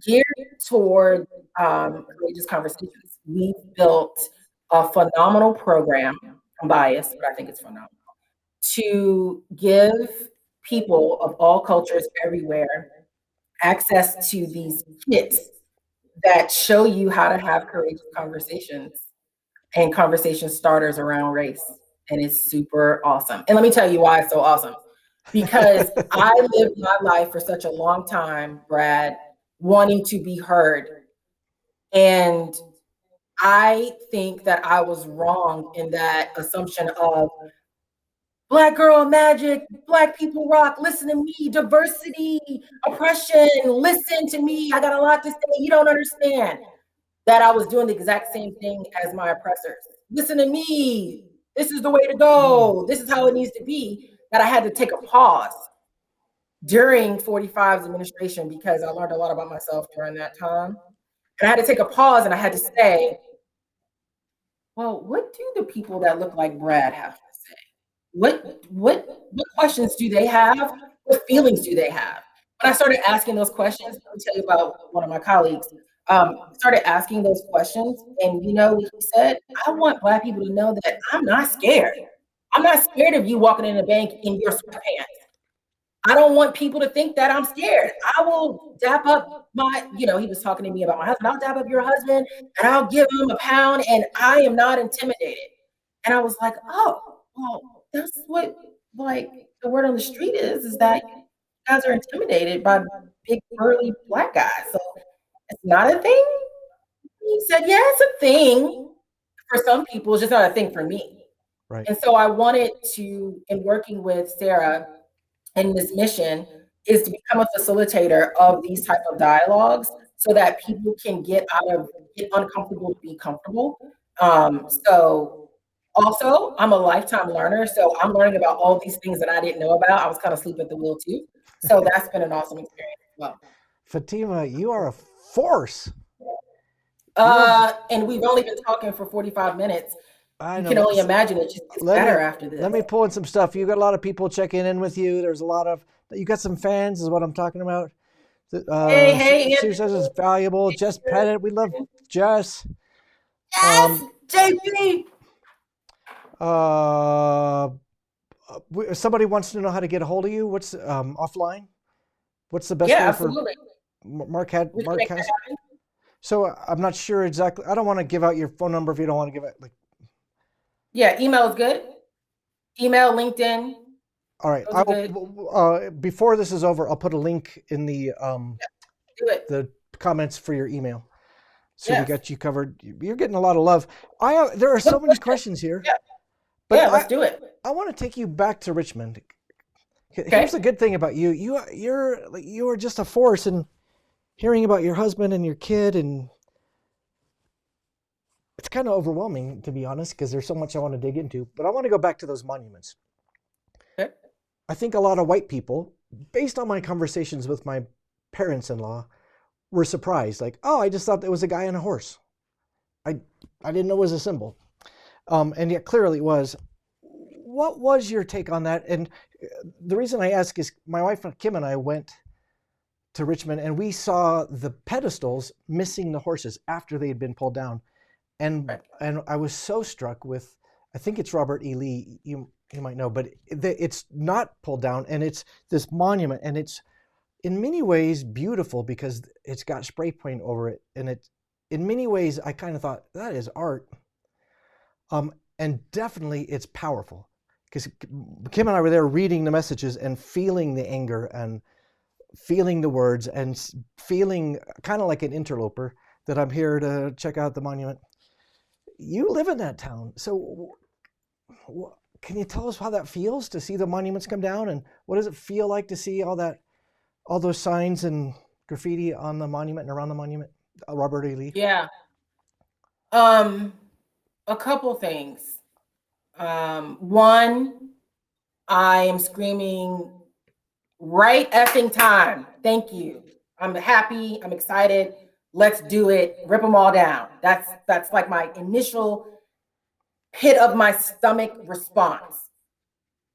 geared toward courageous conversations. We've built a phenomenal program. I'm biased, but I think it's phenomenal, to give people of all cultures everywhere access to these kits that show you how to have courageous conversations and conversation starters around race. And it's super awesome. And let me tell you why it's so awesome. Because I lived my life for such a long time, Brad, wanting to be heard. And I think that I was wrong in that assumption of Black girl magic, Black people rock, listen to me, diversity, oppression, listen to me, I got a lot to say, you don't understand. That I was doing the exact same thing as my oppressors. Listen to me, this is the way to go, this is how it needs to be. That I had to take a pause during 45's administration, because I learned a lot about myself during that time. And I had to take a pause, and I had to say, well, what do the people that look like Brad have to say? What questions do they have? What feelings do they have? When I started asking those questions, let me tell you about one of my colleagues. Started asking those questions, and you know what he said? I want Black people to know that I'm not scared. I'm not scared of you walking in the bank in your sweatpants. I don't want people to think that I'm scared. I will dap up he was talking to me about my husband. I'll dap up your husband and I'll give him £1, and I am not intimidated. And I was like, oh, well, that's what, like, the word on the street is that you guys are intimidated by big, burly Black guys. So it's not a thing? He said, yeah, it's a thing for some people. It's just not a thing for me. Right. And so I wanted to, in working with Sarah, and this mission is to become a facilitator of these type of dialogues, so that people can get uncomfortable to be comfortable. So also, I'm a lifetime learner, so I'm learning about all these things that I didn't know about. I was kind of asleep at the wheel too. So that's been an awesome experience as well. Fatima, you are a force. And we've only been talking for 45 minutes. I know. You can only imagine it just gets better after this. Let me pull in some stuff. You got a lot of people checking in with you. There's a lot of, you got some fans is what I'm talking about. Hey, Sue says it's valuable. Jess Pettit, we love Jess. Yes, JP. Somebody wants to know how to get a hold of you. What's offline? What's the best way absolutely. for Mark has? So I'm not sure exactly. I don't want to give out your phone number if you don't want to give it. Yeah, email is good. Email, LinkedIn, All right. those are good. Before this is over, I'll put a link in Do it. the comments for your email. So we Yes. got you covered. You're getting a lot of love. There are so many questions here, Yeah. but Yeah, let's do it. I want to take you back to Richmond. Here's Okay. the good thing about you. You are just a force, and hearing about your husband and your kid, and it's kind of overwhelming, to be honest, because there's so much I want to dig into. But I want to go back to those monuments. Okay. I think a lot of white people, based on my conversations with my parents-in-law, were surprised. Like, oh, I just thought it was a guy on a horse. I didn't know it was a symbol. And yet clearly it was. What was your take on that? And the reason I ask is my wife Kim and I went to Richmond and we saw the pedestals missing the horses after they had been pulled down. And I was so struck with, I think it's Robert E. Lee, you might know, but it's not pulled down, and it's this monument, and it's in many ways beautiful because it's got spray paint over it, and it in many ways I kind of thought that is art. And definitely it's powerful because Kim and I were there reading the messages and feeling the anger and feeling the words and feeling kind of like an interloper that I'm here to check out the monument. You live in that town, so can you tell us how that feels to see the monuments come down, and what does it feel like to see all those signs and graffiti on the monument and around the monument? Robert E. Lee. Yeah. A couple things. One, I am screaming right effing time. Thank you. I'm happy. I'm excited. Let's do it. Rip them all down. That's like my initial pit of my stomach response.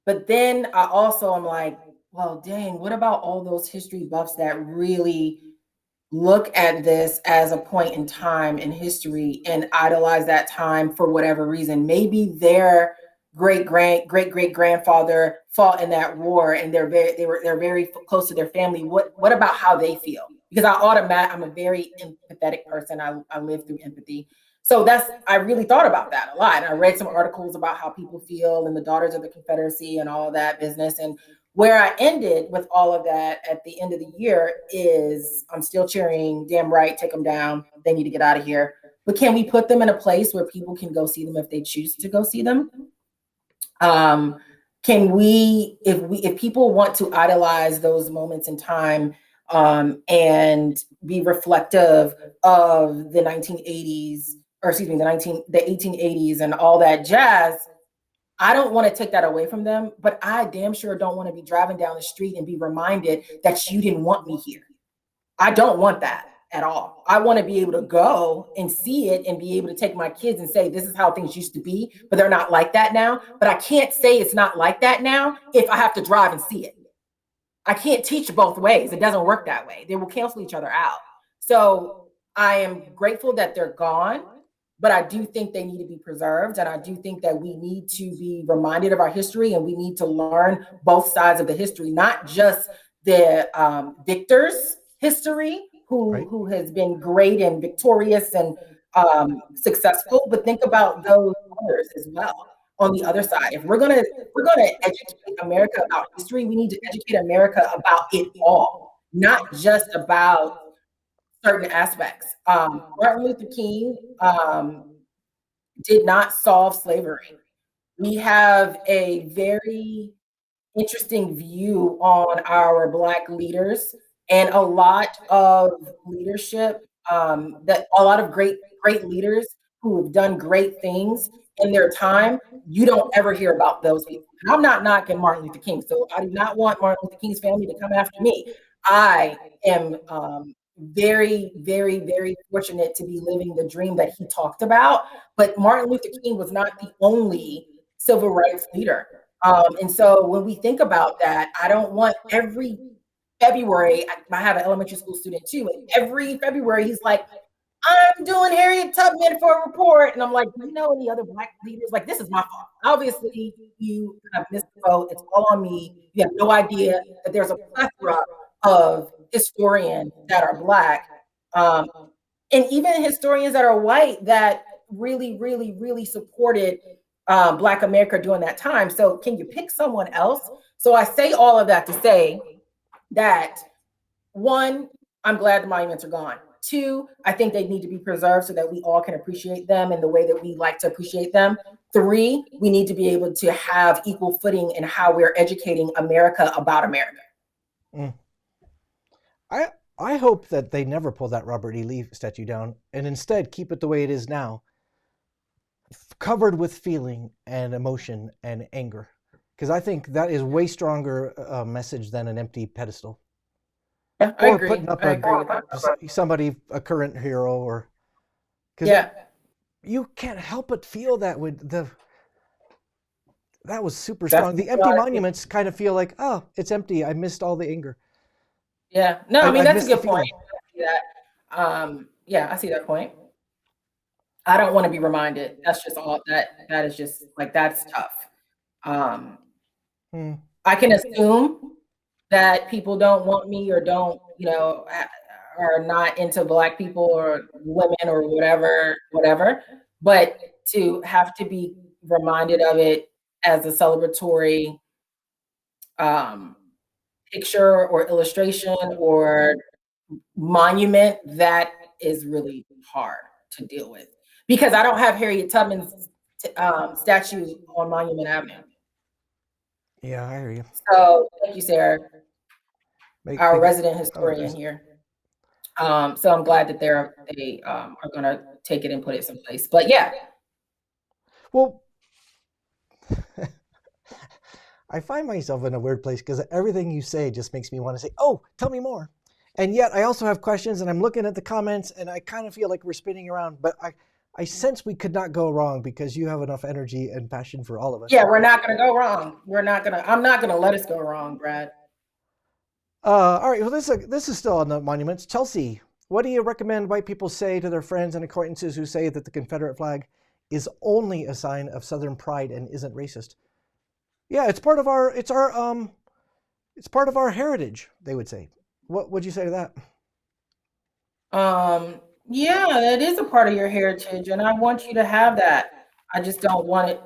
But then I also am like, well, dang, what about all those history buffs that really look at this as a point in time in history and idolize that time for whatever reason? Maybe their great grandfather fought in that war and they're very close to their family. What about how they feel? Because I'm a very empathetic person. I live through empathy. So I really thought about that a lot. And I read some articles about how people feel and the Daughters of the Confederacy and all of that business. And where I ended with all of that at the end of the year is I'm still cheering, damn right, take them down. They need to get out of here. But can we put them in a place where people can go see them if they choose to go see them? Can we, if people want to idolize those moments in time and be reflective of the 1980s, or excuse me, the 1880s and all that jazz, I don't want to take that away from them, but I damn sure don't want to be driving down the street and be reminded that you didn't want me here. I don't want that at all. I want to be able to go and see it and be able to take my kids and say, this is how things used to be, but they're not like that now. But I can't say it's not like that now if I have to drive and see it. I can't teach both ways. It doesn't work that way. They will cancel each other out. So I am grateful that they're gone, but I do think they need to be preserved. And I do think that we need to be reminded of our history, and we need to learn both sides of the history, not just the victors' history, who has been great and victorious and successful, but think about those others as well on the other side. If we're gonna educate America about history, we need to educate America about it all, not just about certain aspects. Martin Luther King did not solve slavery. We have a very interesting view on our Black leaders and a lot of leadership, that a lot of great leaders who have done great things in their time. You don't ever hear about those people. And I'm not knocking Martin Luther King, so I do not want Martin Luther King's family to come after me. I am very, very, very fortunate to be living the dream that he talked about. But Martin Luther King was not the only civil rights leader. And so when we think about that, I don't want every February, I have an elementary school student too, and every February he's like, I'm doing Harriet Tubman for a report. And I'm like, do you know any other Black leaders? Like, this is my fault. Obviously, you have missed the boat. It's all on me. You have no idea that there's a plethora of historians that are Black, and even historians that are white that really, really, really supported Black America during that time. So can you pick someone else? So I say all of that to say that, one, I'm glad the monuments are gone. Two, I think they need to be preserved so that we all can appreciate them in the way that we like to appreciate them. Three, we need to be able to have equal footing in how we're educating America about America. Mm. I hope that they never pull that Robert E. Lee statue down and instead keep it the way it is now, covered with feeling and emotion and anger, because I think that is way stronger message than an empty pedestal. Yeah, I agree. Putting up I agree with that. somebody, a current hero, or because Yeah, you can't help but feel that that was super that's strong. The what empty I think. monuments kind of feel like, oh, it's empty. I missed all the anger. Yeah, no, I mean I that's a missed the good point. feeling. I see that. Yeah, I see that point. I don't want to be reminded. That's just all that. That is just like that's tough. Um, Hmm. I can assume that people don't want me or don't, are not into Black people or women or whatever. But to have to be reminded of it as a celebratory um, picture or illustration or monument, that is really hard to deal with because I don't have Harriet Tubman's statue on Monument Avenue. Yeah, I hear you. So thank you, Sarah, our Make it. resident Oh, historian here. So I'm glad that they are going to take it and put it someplace. But yeah, well, I find myself in a weird place because everything you say just makes me want to say, "Oh, tell me more." And yet, I also have questions, and I'm looking at the comments, and I kind of feel like we're spinning around. But I sense we could not go wrong because you have enough energy and passion for all of us. yeah, we're not going to go wrong. I'm not going to let us go wrong, Brad. All right. Well, this is still on the monuments. Chelsea, what do you recommend white people say to their friends and acquaintances who say that the Confederate flag is only a sign of Southern pride and isn't racist? Yeah, it's part of our it's part of our heritage. They would say. What would you say to that? Yeah, that is a part of your heritage, and I want you to have that. I just don't want it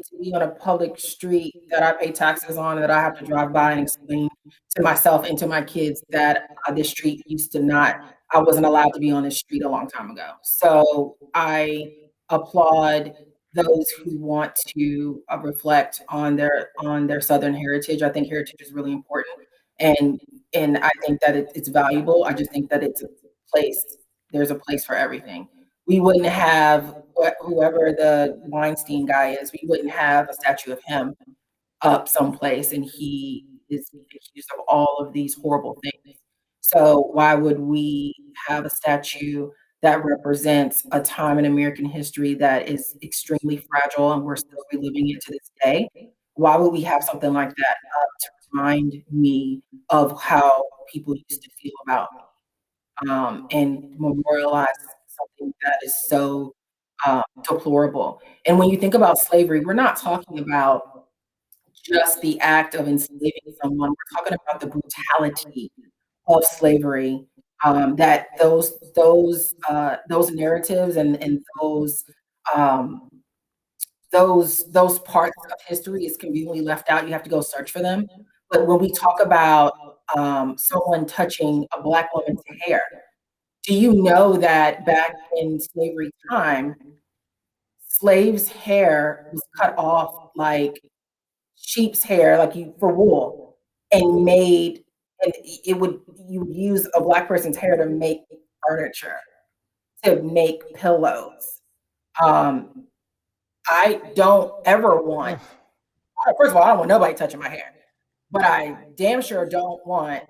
to be on a public street that I pay taxes on, that I have to drive by and explain to myself and to my kids that this street used to not, I wasn't allowed to be on this street a long time ago. So I applaud those who want to reflect on their Southern heritage. I think heritage is really important, and I think that it's valuable. I just think that it's a place. There's a place for everything. We wouldn't have whoever the Weinstein guy is. We wouldn't have a statue of him up someplace, and he is being accused of all of these horrible things. So why would we have a statue that represents a time in American history that is extremely fragile and we're still reliving it to this day? Why would we have something like that up to remind me of how people used to feel about me, and memorialize something that is so deplorable? And when you think about slavery, we're not talking about just the act of enslaving someone. We're talking about the brutality of slavery, that those narratives and um, those parts of history is conveniently left out. You have to go search for them. But when we talk about someone touching a Black woman's hair, do you know that back in slavery time, slaves' hair was cut off like sheep's hair, like you for wool, and made, and it would you would use a Black person's hair to make furniture, to make pillows. Um, I don't ever want. First of all, I don't want nobody touching my hair, but I damn sure don't want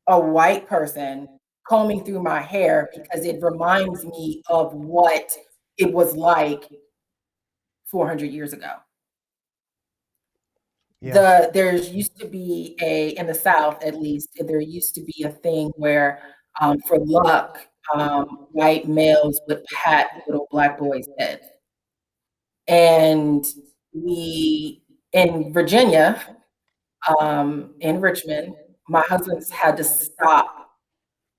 a white person combing through my hair because it reminds me of what it was like 400 years ago. Yeah. There's used to be in the South, at least, there used to be a thing where, for luck, white males would pat little Black boys' heads. And we, in Virginia, in Richmond, my husband's had to stop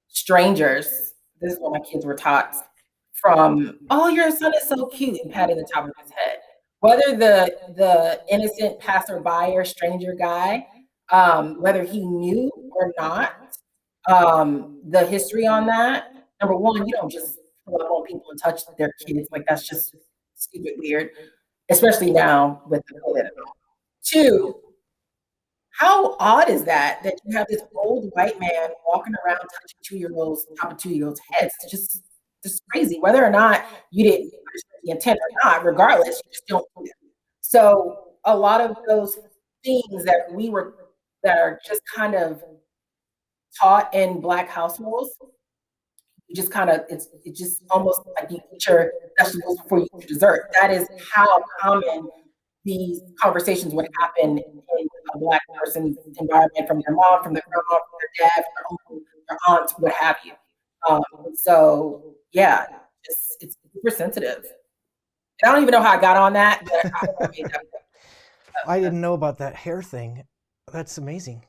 strangers. This is what my kids were taught, from, "Oh, your son is so cute," and patting the top of his head. whether the innocent passerby or stranger guy, whether he knew or not, the history on that. Number one, you don't just pull up on people and touch their kids. Like that's just stupid weird, especially now with the COVID. Two, how odd is that you have this old white man walking around touching 2-year-olds, top of 2-year-olds' heads? It's just crazy. Whether or not you didn't understand the intent or not, regardless, you just don't do it. So a lot of those things that are just kind of taught in Black households, you just kind of it's just almost like you eat your vegetables before you eat your dessert. That is how common these conversations would happen in a Black person's environment, from their mom, from their grandma, from their dad, from their uncle, their aunts, what have you. So yeah, it's super sensitive. And I don't even know how I got on that, but I made that. I didn't know about that hair thing. That's amazing.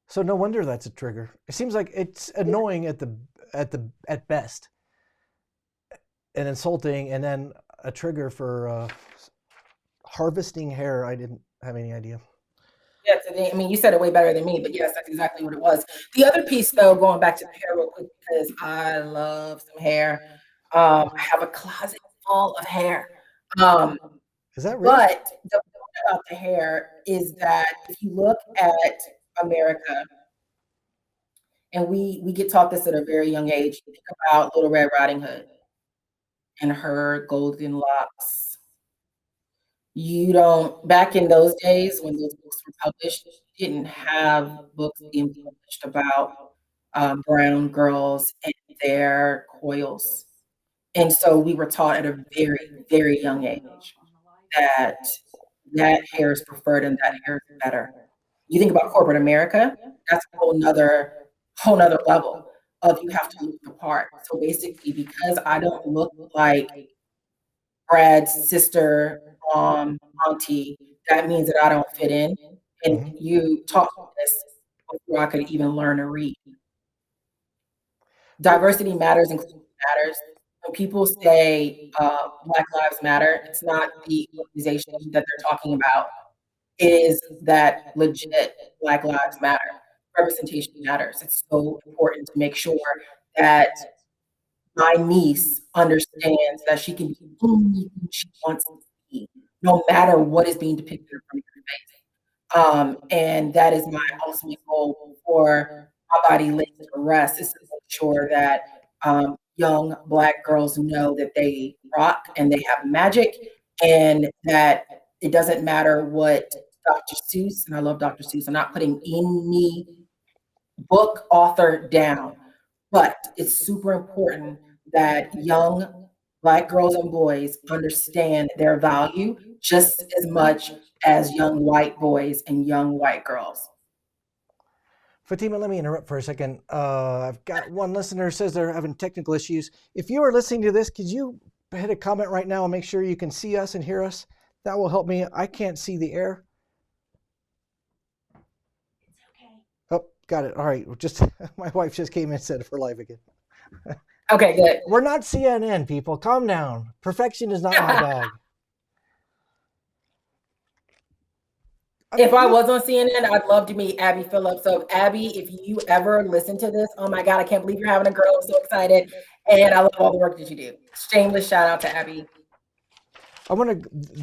So no wonder that's a trigger. It seems like it's annoying at best, and insulting, and then a trigger for harvesting hair. I didn't have any idea. Yeah, I mean, you said it way better than me, but yes, that's exactly what it was. The other piece, though, going back to the hair real quick, because I love some hair. I have a closet full of hair. Is that real? But the point about the hair is that if you look at America, and we get taught this at a very young age, you think about Little Red Riding Hood and her golden locks. You don't, back in those days when those books were published, you didn't have books being published about brown girls and their coils. And so we were taught at a very, very young age that that hair is preferred and that hair is better. You think about corporate America, that's a whole nother level of you have to look the part. So basically, because I don't look like Brad's sister, auntie, that means that I don't fit in. And Mhm. you taught me this before I could even learn to read. Diversity matters, inclusion matters. When people say Black Lives Matter, it's not the organization that they're talking about. It is that legit Black Lives Matter. Representation matters. It's so important to make sure that my niece understands that she can be anything she wants to be, no matter what is being depicted in front of her face. And that is my ultimate goal before my body lays to rest, is to make sure that young Black girls know that they rock and they have magic, and that it doesn't matter what Dr. Seuss, and I love Dr. Seuss, I'm not putting any book author down, but it's super important that young Black girls and boys understand their value just as much as young white boys and young white girls. Fatima, let me interrupt for a second. I've got one listener who says they're having technical issues. If you are listening to this, could you hit a comment right now and make sure you can see us and hear us? That will help me. I can't see the air. It's okay. Oh, got it. All right. Just my wife just came in and said we're live again. Okay, good. We're not CNN, people. Calm down. Perfection is not my bag. If I was on CNN, I'd love to meet Abby Phillips. So, Abby, if you ever listen to this, oh my God, I can't believe you're having a girl. I'm so excited. And I love all the work that you do. Shameless shout out to Abby.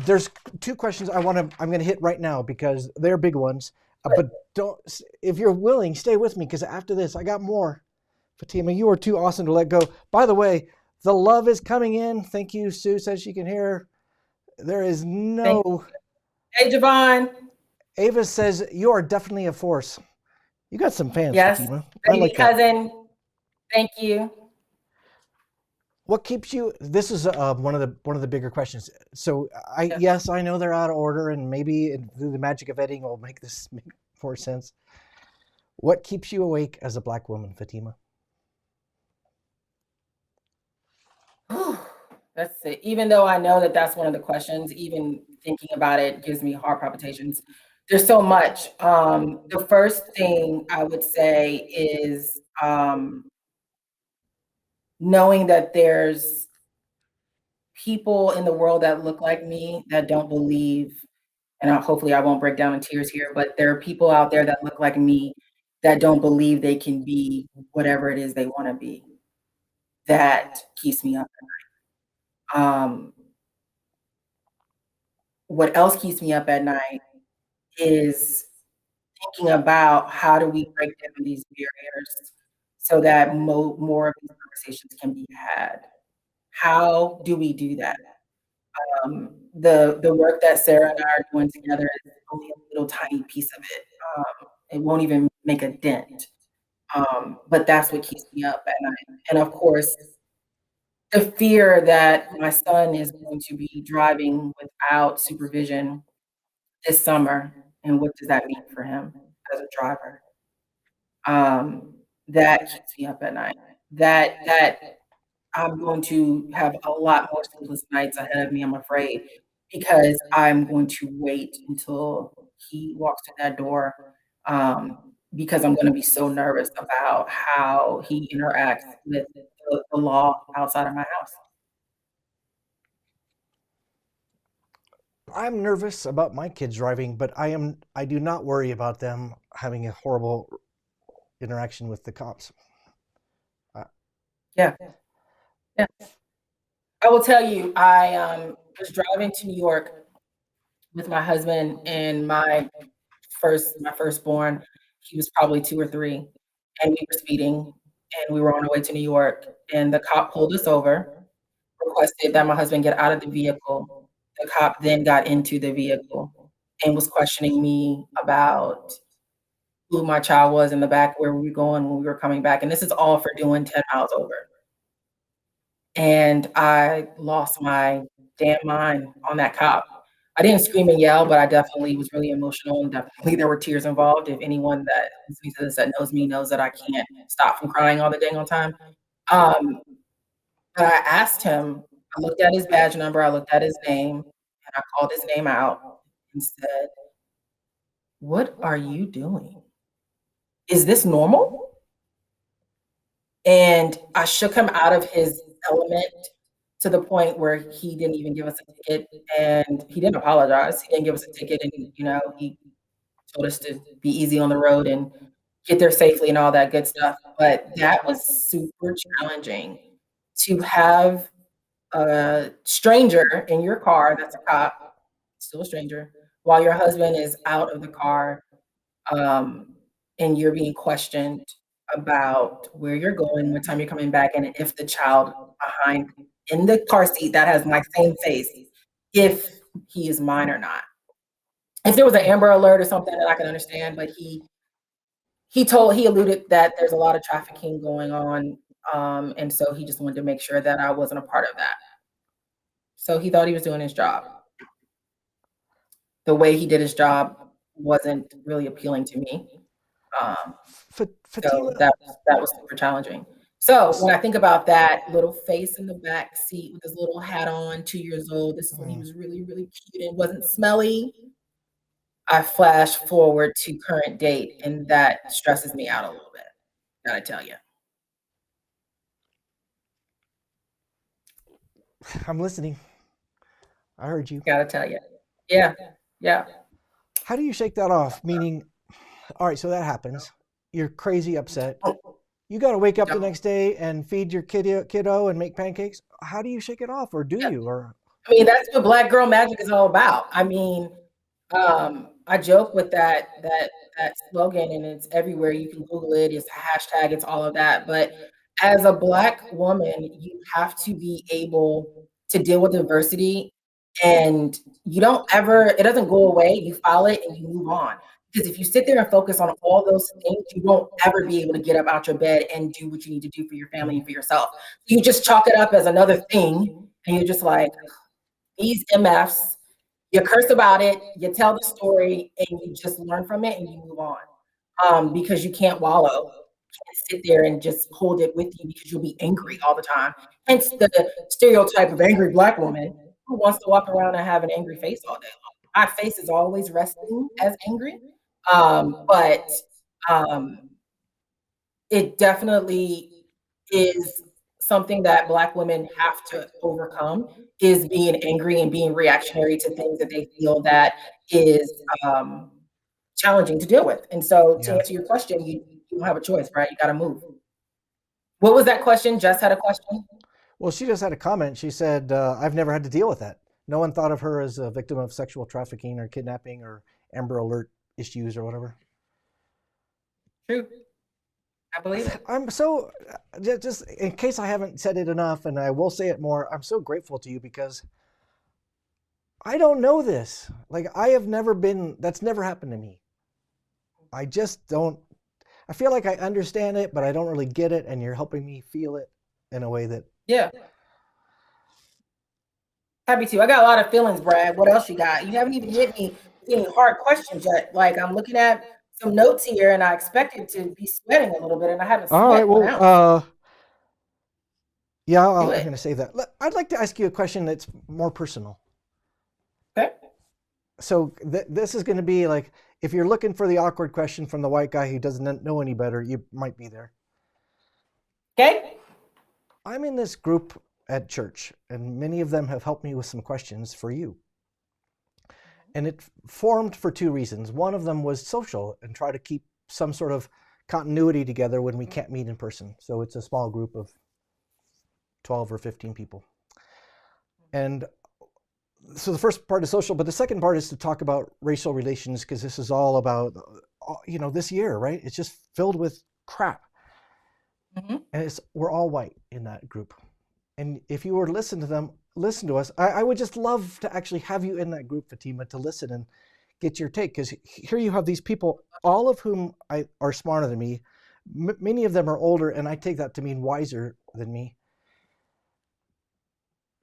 There's two questions I'm going to hit right now because they're big ones. But don't, if you're willing, stay with me because after this, I got more. Fatima, you are too awesome to let go. By the way, the love is coming in. Thank you, Sue says she can hear. There is no. Hey, Javon. Ava says you are definitely a force. You got some fans, Yes, Fatima. baby like cousin. That. Thank you. What keeps you? This is one of the bigger questions. So yes, I know they're out of order, and maybe through the magic of editing will make this make more sense. What keeps you awake as a Black woman, Fatima? That's it. Even though I know that that's one of the questions, even thinking about it gives me heart palpitations. There's so much. The first thing I would say is knowing that there's people in the world that look like me that don't believe, and hopefully I won't break down in tears here, but there are people out there that look like me that don't believe they can be whatever it is they want to be. That keeps me up at night. What else keeps me up at night is thinking about how do we break down these barriers so that more of these conversations can be had. How do we do that? The work that Sarah and I are doing together is only a little tiny piece of it. It won't even make a dent. But that's what keeps me up at night. And of course, the fear that my son is going to be driving without supervision this summer, and what does that mean for him as a driver? That keeps me up at night. That I'm going to have a lot more sleepless nights ahead of me, I'm afraid, because I'm going to wait until he walks through that door, because I'm gonna be so nervous about how he interacts with the law outside of my house. I'm nervous about my kids driving, but I do not worry about them having a horrible interaction with the cops. Yeah, yeah. I will tell you, I was driving to New York with my husband and my firstborn. He was probably 2 or 3, and we were speeding, and we were on our way to New York, and the cop pulled us over, requested that my husband get out of the vehicle. The cop then got into the vehicle and was questioning me about who my child was in the back, where we were going when we were coming back, and this is all for doing 10 miles over. And I lost my damn mind on that cop. I didn't scream and yell, but I definitely was really emotional, and definitely there were tears involved. If anyone that listens to this that knows me knows that I can't stop from crying all the dang on time. Um, but I asked him, I looked at his badge number, I looked at his name, and I called his name out and said, "What are you doing? Is this normal?" And I shook him out of his element to the point where he didn't even give us a ticket, and he didn't apologize. He didn't give us a ticket, and, he told us to be easy on the road and get there safely and all that good stuff. But that was super challenging to have a stranger in your car that's a cop, still a stranger, while your husband is out of the car, and you're being questioned about where you're going, what time you're coming back, and if the child behind in the car seat that has my same face, if he is mine or not. If there was an Amber Alert or something that I can understand, but he alluded that there's a lot of trafficking going on, and so he just wanted to make sure that I wasn't a part of that. So he thought he was doing his job. The way he did his job wasn't really appealing to me. So Fatima, that was super challenging. So when I think about that little face in the back seat with his little hat on, 2 years old, this is when he was really, really cute and wasn't smelly. I flash forward to current date, and that stresses me out a little bit, gotta tell you. I'm listening. I heard you. Gotta tell you. Yeah, yeah. How do you shake that off? Meaning, all right, so that happens. You're crazy upset. You got to wake up the next day and feed your kiddo and make pancakes. How do you shake it off, or do you? Or I mean, that's what Black Girl Magic is all about. I mean, I joke with that slogan, and it's everywhere. You can Google it. It's a hashtag. It's all of that. But as a Black woman, you have to be able to deal with adversity, and you don't ever. It doesn't go away. You file it and you move on. Because if you sit there and focus on all those things, you won't ever be able to get up out your bed and do what you need to do for your family and for yourself. You just chalk it up as another thing, and you're just like, these MFs, you curse about it, you tell the story, and you just learn from it and you move on. Because you can't wallow. You can't sit there and just hold it with you because you'll be angry all the time. Hence the stereotype of angry Black woman who wants to walk around and have an angry face all day long. My face is always resting as angry. But it definitely is something that Black women have to overcome is being angry and being reactionary to things that they feel that is challenging to deal with. And so to Yeah. answer your question, you don't have a choice, right? You got to move. What was that question? Jess had a question. Well, she just had a comment. She said, I've never had to deal with that. No one thought of her as a victim of sexual trafficking or kidnapping or Amber Alert issues or whatever. True. I believe it. I'm so, just in case I haven't said it enough, and I will say it more, I'm so grateful to you because I don't know this. Like, I have never been, that's never happened to me. I just don't, I feel like I understand it, but I don't really get it, and you're helping me feel it in a way that. Yeah. Happy to. I got a lot of feelings, Brad. What else you got? You haven't even hit me with any hard questions yet. Like, I'm looking at some notes here, and I expected to be sweating a little bit, and I haven't All right, sweat one ounce. Yeah, Do I'm it. going to save that. I'd like to ask you a question that's more personal. Okay. So this is going to be like, if you're looking for the awkward question from the white guy who doesn't know any better, you might be there. Okay. I'm in this group at church, and many of them have helped me with some questions for you. And it formed for two reasons. One of them was social and try to keep some sort of continuity together when we can't meet in person. So it's a small group of 12 or 15 people. And so the first part is social, but the second part is to talk about racial relations, because this is all about, this year, right? It's just filled with crap. Mm-hmm. And we're all white in that group. And if you were to listen to us, I would just love to actually have you in that group, Fatima, to listen and get your take. Because here you have these people, all of whom are smarter than me. Many of them are older, and I take that to mean wiser than me.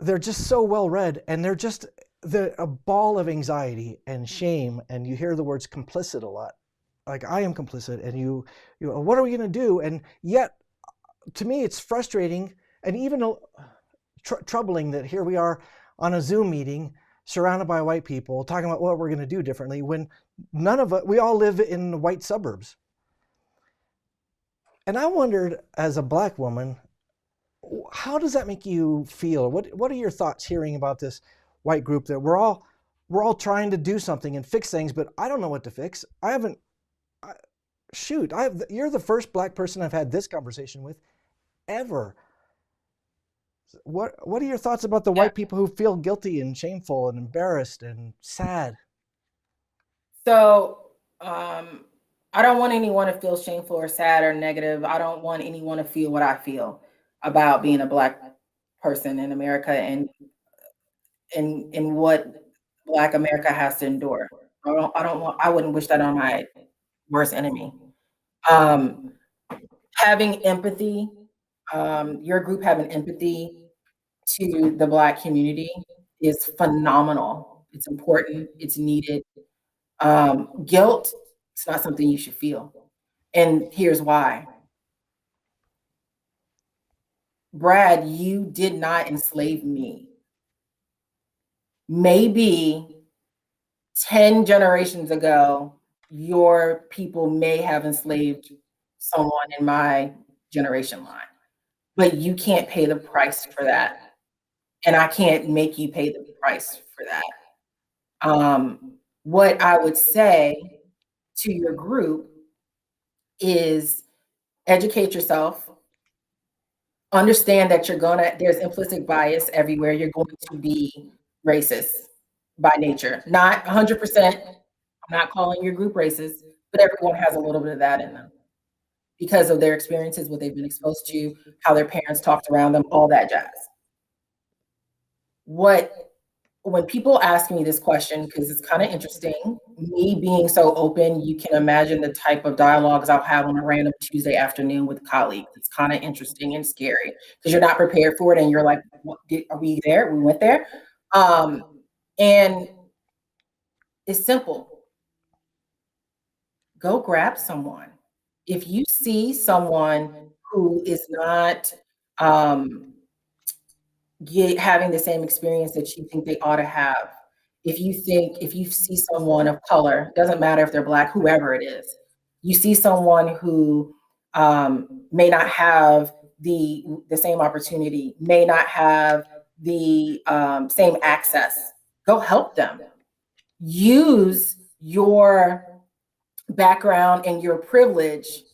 They're just so well read, and they're a ball of anxiety and shame. And you hear the words complicit a lot. Like, I am complicit, and you what are we going to do? And yet, to me, it's frustrating and even troubling that here we are on a Zoom meeting surrounded by white people talking about what we're going to do differently when none of us, we all live in white suburbs. And I wondered, as a Black woman, how does that make you feel? What are your thoughts hearing about this white group that we're all trying to do something and fix things, but I don't know what to fix. You're the first Black person I've had this conversation with ever. What are your thoughts about the white people who feel guilty and shameful and embarrassed and sad? So, I don't want anyone to feel shameful or sad or negative. I don't want anyone to feel what I feel about being a Black person in America and what Black America has to endure. I wouldn't wish that on my worst enemy. Having empathy, your group having empathy to the Black community is phenomenal. It's important. It's needed. Guilt, it's not something you should feel. And here's why. Brad, you did not enslave me. Maybe 10 generations ago, your people may have enslaved someone in my generation line, but you can't pay the price for that. And I can't make you pay the price for that. What I would say to your group is educate yourself, understand that there's implicit bias everywhere. You're going to be racist by nature. Not 100%. I'm not calling your group racist, but everyone has a little bit of that in them because of their experiences, what they've been exposed to, how their parents talked around them, all that jazz. When people ask me this question, because it's kind of interesting, me being so open, you can imagine the type of dialogues I'll have on a random Tuesday afternoon with colleagues. It's kind of interesting and scary because you're not prepared for it, and you're like, are we there? We went there. And it's simple. Go grab someone. If you see someone who is not having the same experience that you think they ought to have, if you see someone of color, doesn't matter if they're Black, whoever it is, you see someone who may not have the same opportunity, may not have the same access. Go help them. Use your background and your privilege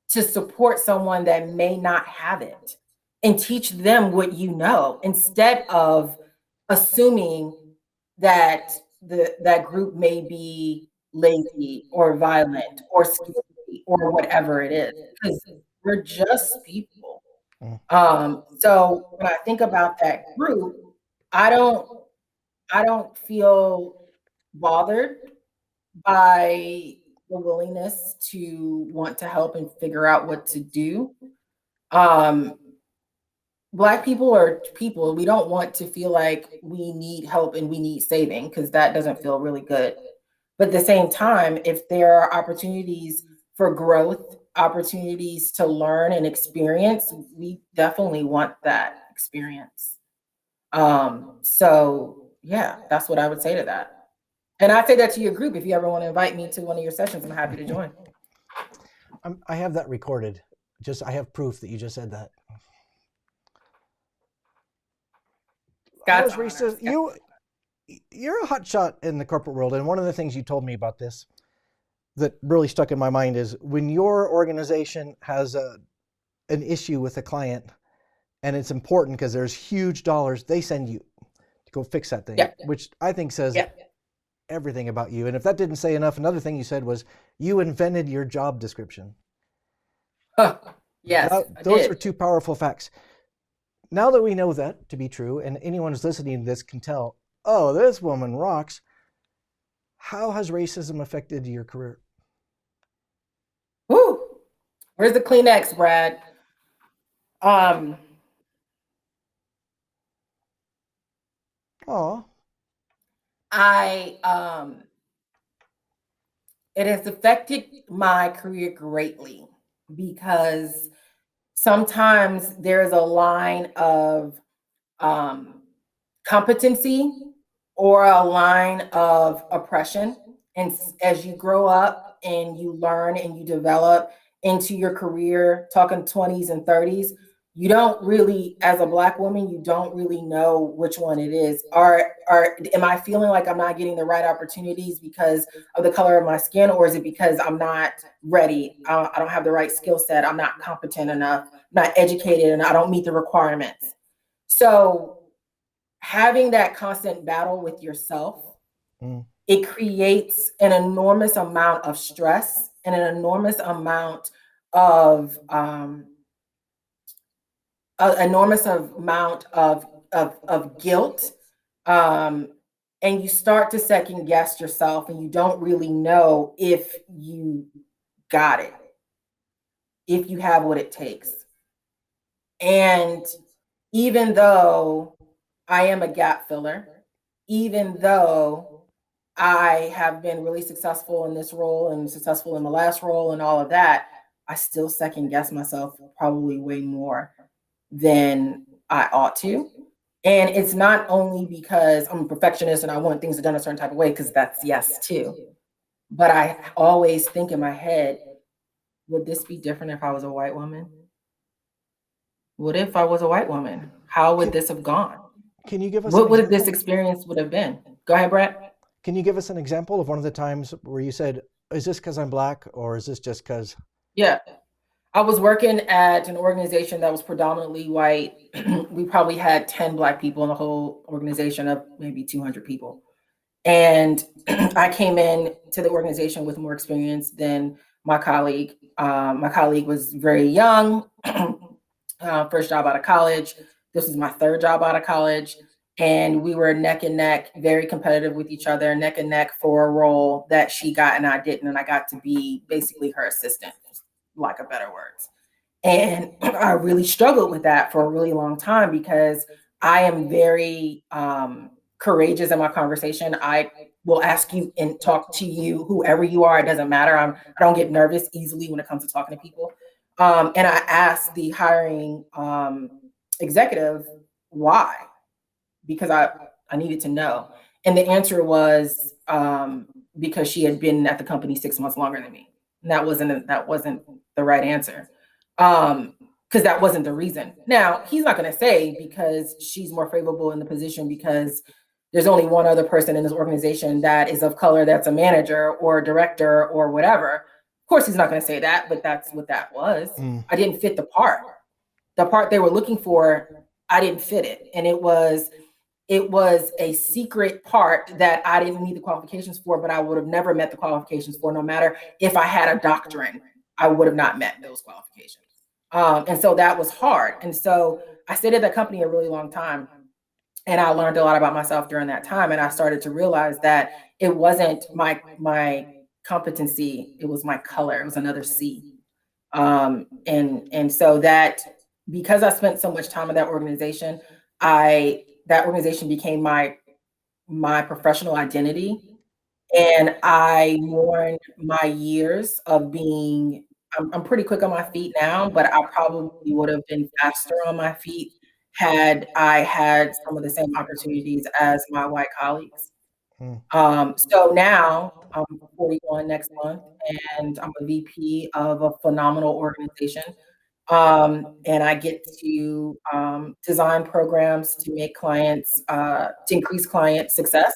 to support someone that may not have it, and teach them what you know, instead of assuming that that group may be lazy or violent or scary or whatever it is, because we're just people. So when I think about that group, I don't feel bothered by the willingness to want to help and figure out what to do. Um, Black people are people. We don't want to feel like we need help and we need saving, because that doesn't feel really good. But at the same time, if there are opportunities for growth, opportunities to learn and experience, we definitely want that experience. So yeah, that's what I would say to that. And I say that to your group. If you ever want to invite me to one of your sessions, I'm happy to join. I have that recorded. I have proof that you just said that. God's You're a hot shot in the corporate world, and one of the things you told me about this that really stuck in my mind is when your organization has an issue with a client, and it's important because there's huge dollars, they send you to go fix that thing, which I think says everything about you. And if that didn't say enough, another thing you said was you invented your job description. Yes, those are two powerful facts. Now that we know that to be true, and anyone who's listening to this can tell, oh, this woman rocks. How has racism affected your career? Woo! Where's the Kleenex, Brad? It has affected my career greatly, because sometimes there's a line of competency or a line of oppression. And as you grow up and you learn and you develop into your career, talking 20s and 30s, you don't really, as a Black woman, you don't really know which one it is. Am I feeling like I'm not getting the right opportunities because of the color of my skin, or is it because I'm not ready? I don't have the right skill set. I'm not competent enough, not educated, and I don't meet the requirements. So having that constant battle with yourself, it creates an enormous amount of stress and an enormous amount of guilt, and you start to second guess yourself, and you don't really know if you got it, if you have what it takes. And even though I am a gap filler, even though I have been really successful in this role and successful in the last role and all of that, I still second guess myself probably way more than I ought to. And it's not only because I'm a perfectionist and I want things done a certain type of way, because that's yes too. But I always think in my head, would this be different if I was a white woman? What if I was a white woman? How would this have gone? Can you give us what would this experience would have been? Go ahead, Brad. Can you give us an example of one of the times where you said, is this because I'm Black, or is this just because? Yeah. I was working at an organization that was predominantly white. We probably had 10 Black people in the whole organization of maybe 200 people. And I came in to the organization with more experience than my colleague. My colleague was very young, first job out of college. This was my third job out of college. And we were neck and neck, very competitive with each other, neck and neck for a role that she got and I didn't. And I got to be basically her assistant, lack of better words. And I really struggled with that for a really long time, because I am very courageous in my conversation. I will ask you and talk to you, whoever you are, it doesn't matter. I don't get nervous easily when it comes to talking to people. And I asked the hiring executive why, because I needed to know. And the answer was because she had been at the company 6 months longer than me. And that wasn't the right answer. Because because that wasn't the reason. Now, he's not going to say because she's more favorable in the position because there's only one other person in this organization that is of color that's a manager or a director or whatever. Of course, he's not going to say that, but that's what that was. I didn't fit the part. The part they were looking for, I didn't fit it. And it was a secret part that I didn't meet the qualifications for, but I would have never met the qualifications for, no matter if I had a doctorate, I would have not met those qualifications. And so that was hard. And so I stayed at that company a really long time. And I learned a lot about myself during that time. And I started to realize that it wasn't my competency, it was my color. It was another C. And so that, because I spent so much time in that organization, that organization became my professional identity. And I mourned my years of being, I'm pretty quick on my feet now, but I probably would have been faster on my feet had I had some of the same opportunities as my white colleagues. So now I'm 41 next month, and I'm a VP of a phenomenal organization. And I get to design programs to make clients, to increase client success.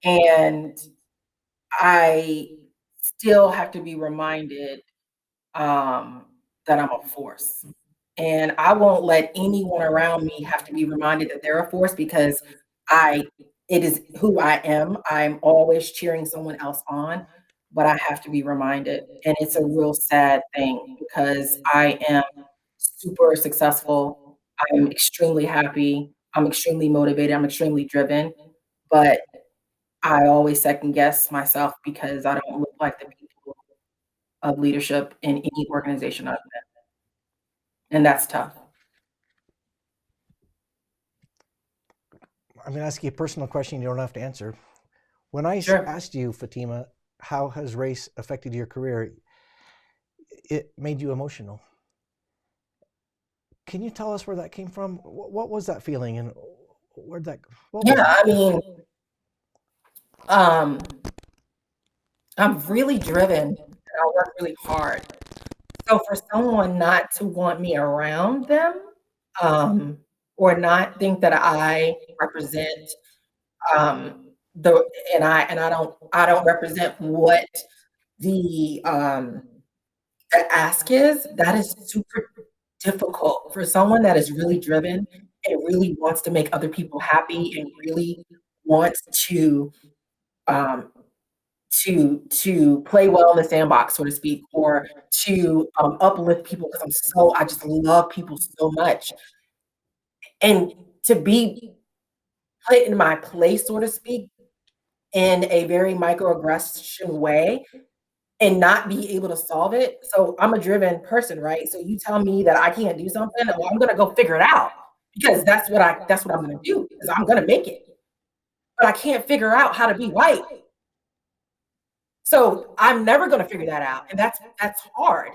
And I still have to be reminded that I'm a force. And I won't let anyone around me have to be reminded that they're a force, because it is who I am. I'm always cheering someone else on, but I have to be reminded. And it's a real sad thing because I am super successful. I'm extremely happy. I'm extremely motivated. I'm extremely driven, but I always second guess myself because I don't look like the people of leadership in any organization I've been. And that's tough. I'm going to ask you a personal question you don't have to answer. When I Sure. asked you, Fatima, how has race affected your career, it made you emotional. Can you tell us where that came from? What was that feeling, and where'd that? What was Yeah, that? I mean, I'm really driven and I work really hard. So for someone not to want me around them, or not think that I represent the and I don't represent what the ask is, that is super difficult for someone that is really driven and really wants to make other people happy and really wants um to play well in the sandbox, so to speak, or to uplift people, because I just love people so much. And to be put in my place, so to speak, in a very microaggression way and not be able to solve it. So I'm a driven person, right? So you tell me that I can't do something, well, I'm gonna go figure it out, because that's what I'm gonna do, because I'm gonna make it. But I can't figure out how to be white. So I'm never gonna figure that out. And that's hard.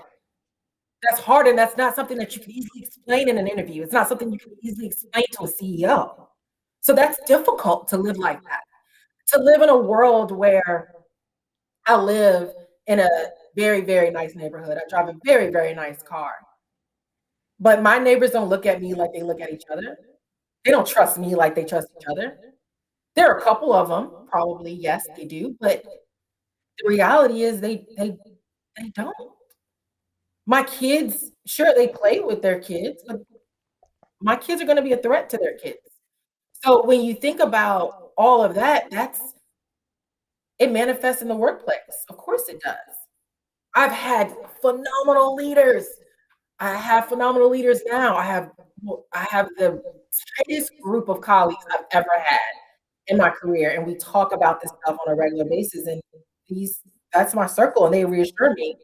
That's hard, and that's not something that you can easily explain in an interview. It's not something you can easily explain to a CEO. So that's difficult to live like that. To live in a world where I live in a very, very nice neighborhood. I drive a very, very nice car. But my neighbors don't look at me like they look at each other. They don't trust me like they trust each other. There are a couple of them, probably, yes, they do, but the reality is they don't. My kids, sure, they play with their kids, but my kids are gonna be a threat to their kids. So when you think about all of that, it manifests in the workplace. Of course it does. I've had phenomenal leaders. I have phenomenal leaders now. I have the tightest group of colleagues I've ever had in my career, and we talk about this stuff on a regular basis, and that's my circle, and they reassure me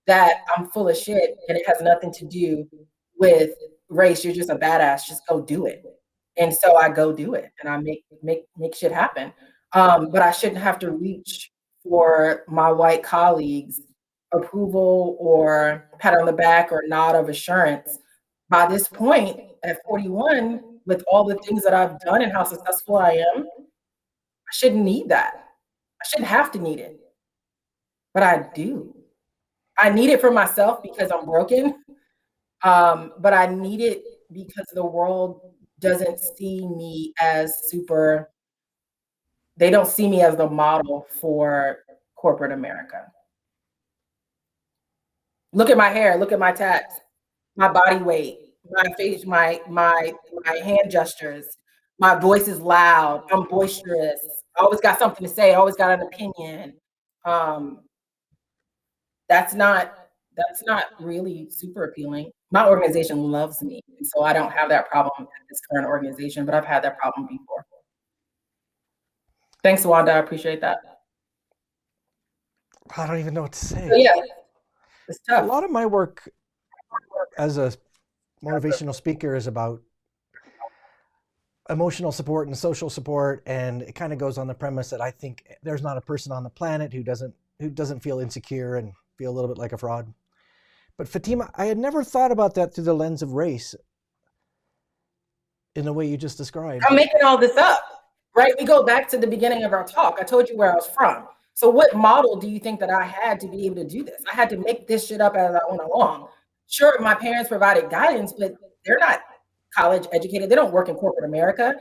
that I'm full of shit and it has nothing to do with race. You're just a badass. Just go do it. And so I go do it, and I make shit happen. But I shouldn't have to reach for my white colleagues' approval or pat on the back or nod of assurance. By this point, at 41, with all the things that I've done and how successful I am, I shouldn't need that. I shouldn't have to need it, but I do. I need it for myself because I'm broken, But I need it because the world doesn't see me as super, they don't see me as the model for corporate America. Look at my hair, look at my tats, my body weight, my face, my hand gestures. My voice is loud. I'm boisterous. I always got something to say. I always got an opinion. Um, that's not that's not really super appealing. My organization loves me, and so I don't have that problem at this current organization, but I've had that problem before. Thanks, Wanda. I appreciate that. I don't even know what to say. So yeah, it's A tough. lot of my work as a motivational speaker is about emotional support and social support, and it kind of goes on the premise that I think there's not a person on the planet who doesn't feel insecure and feel a little bit like a fraud. But Fatima, I had never thought about that through the lens of race in the way you just described. I'm making all this up, right? We go back to the beginning of our talk. I told you where I was from. So what model do you think that I had to be able to do this? I had to make this shit up as I went along. Sure, my parents provided guidance, but they're not college educated. They don't work in corporate America.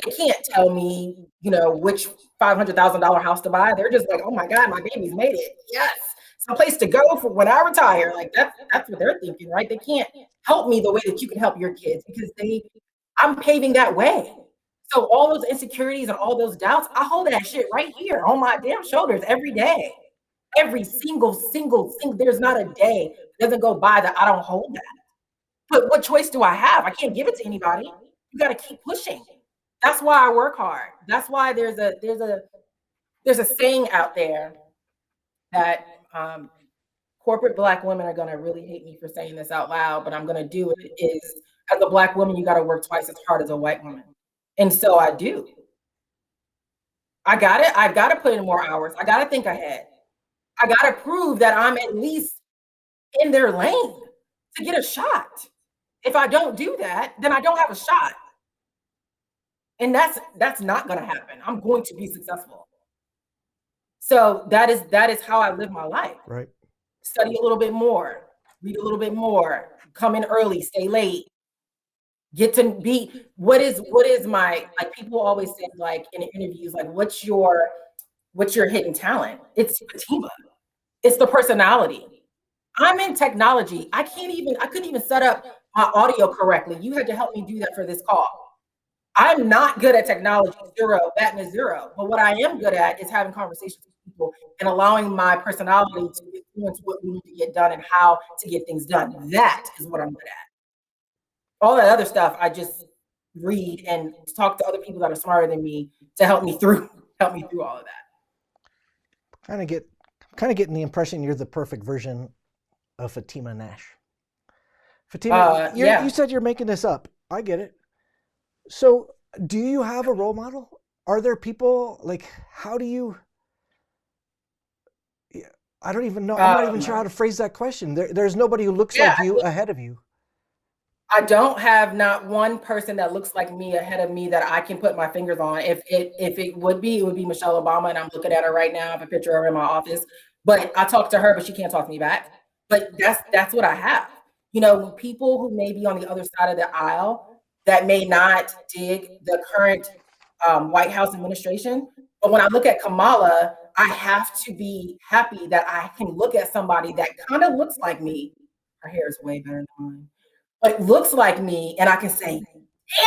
They can't tell me, which $500,000 house to buy. They're just like, oh my God, my baby's made it. Yes, it's a place to go for when I retire. Like that's what they're thinking, right? They can't help me the way that you can help your kids because I'm paving that way. So all those insecurities and all those doubts, I hold that shit right here on my damn shoulders every day. Every single, there's not a day that doesn't go by that I don't hold that. But what choice do I have? I can't give it to anybody. You got to keep pushing. That's why I work hard. That's why there's a saying out there that corporate Black women are going to really hate me for saying this out loud, but I'm going to do it, is as a Black woman, you got to work twice as hard as a white woman. And so I do. I got to put in more hours. I got to think ahead. I got to prove that I'm at least in their lane to get a shot. If I don't do that, then I don't have a shot. And that's not going to happen. I'm going to be successful. So that is how I live my life. Right. Study a little bit more, read a little bit more, come in early, stay late. Get to be what is my, like, people always say, like, in interviews, like, what's your hidden talent? It's Fatima. It's the personality. I'm in technology. I couldn't even set up my audio correctly. You had to help me do that for this call. I'm not good at technology, that is zero. But what I am good at is having conversations with people and allowing my personality to influence what we need to get done and how to get things done. That is what I'm good at. All that other stuff, I just read and talk to other people that are smarter than me to help me through all of that. Kind of getting the impression you're the perfect version of Fatima Nash. Fatima, you said you're making this up. I get it. So, do you have a role model? Are there people, like, how do you? I don't even know. I'm not even sure how to phrase that question. There's nobody who looks like you ahead of you. I don't have not one person that looks like me ahead of me that I can put my fingers on. If it would be Michelle Obama, and I'm looking at her right now. I have a picture of her in my office. But I talk to her, but she can't talk to me back. But that's what I have. People who may be on the other side of the aisle that may not dig the current White House administration. But when I look at Kamala, I have to be happy that I can look at somebody that kind of looks like me. Her hair is way better than mine. But looks like me, and I can say,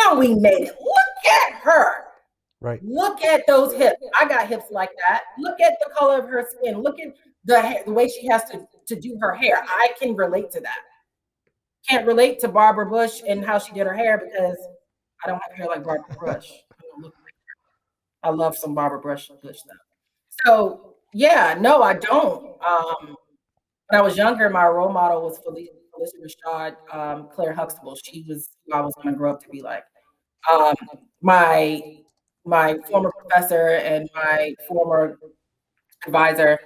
damn, we made it. Look at her. Right. Look at those hips. I got hips like that. Look at the color of her skin. Look at the way she has to do her hair. I can relate to that. Can't relate to Barbara Bush and how she did her hair because I don't have hair like Barbara Bush. I love some Barbara Bush stuff. So yeah, no, I don't. When I was younger, my role model was Felicia Rashad, Claire Huxtable. She was who I was going to grow up to be like. My former professor and my former advisor,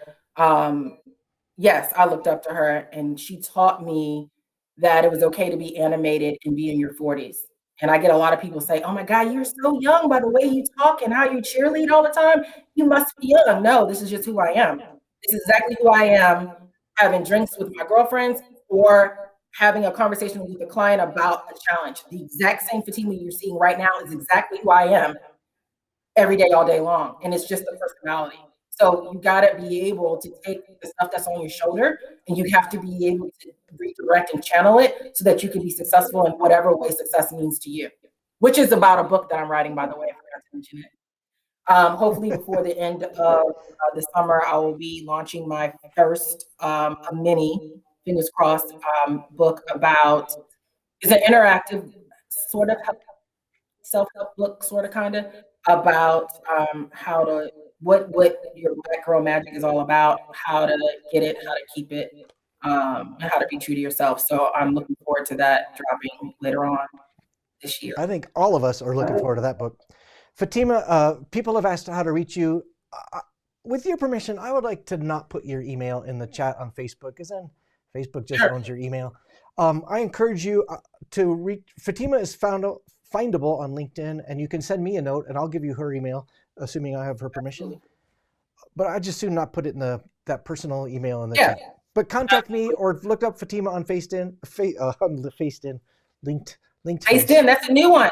yes, I looked up to her, and she taught me that it was okay to be animated and be in your 40s. And I get a lot of people say, oh my God, you're so young by the way you talk and how you cheerlead all the time. You must be young. No, this is just who I am. This is exactly who I am, having drinks with my girlfriends or having a conversation with a client about a challenge. The exact same Fatima you're seeing right now is exactly who I am every day, all day long. And it's just a personality. So you got to be able to take the stuff that's on your shoulder, and you have to be able to redirect and channel it so that you can be successful in whatever way success means to you, which is about a book that I'm writing, by the way. I forgot to mention it. Hopefully before the end of the summer, I will be launching my first a mini, fingers crossed, book about, it's an interactive sort of self-help book, sort of kind of about how to what your Black Girl Magic is all about, how to get it, how to keep it, and how to be true to yourself. So I'm looking forward to that dropping later on this year. I think all of us are looking forward to that book. Fatima, people have asked how to reach you. With your permission, I would like to not put your email in the chat on Facebook, because then Facebook just owns your email. I encourage you to reach. Fatima is findable on LinkedIn, and you can send me a note, and I'll give you her email, assuming I have her permission. But I just soon not put it in that personal email in the chat. But contact me or look up Fatima on LinkedIn. LinkedIn, that's a new one.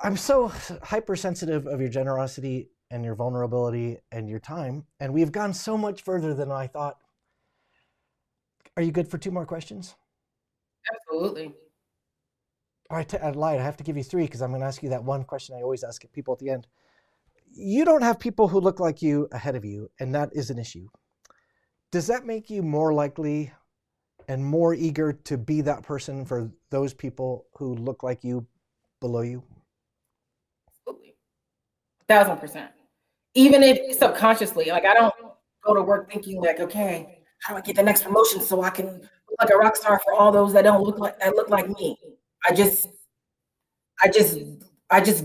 I'm so hypersensitive of your generosity and your vulnerability and your time, and we've gone so much further than I thought. Are you good for 2 more questions? Absolutely. All right, I lied. I have to give you 3 because I'm going to ask you that one question I always ask people at the end. You don't have people who look like you ahead of you, and that is an issue. Does that make you more likely and more eager to be that person for those people who look like you below you? Absolutely. 1,000%. Even if subconsciously, like I don't go to work thinking like, okay, how do I get the next promotion so I can look like a rock star for all those that don't look like me? I just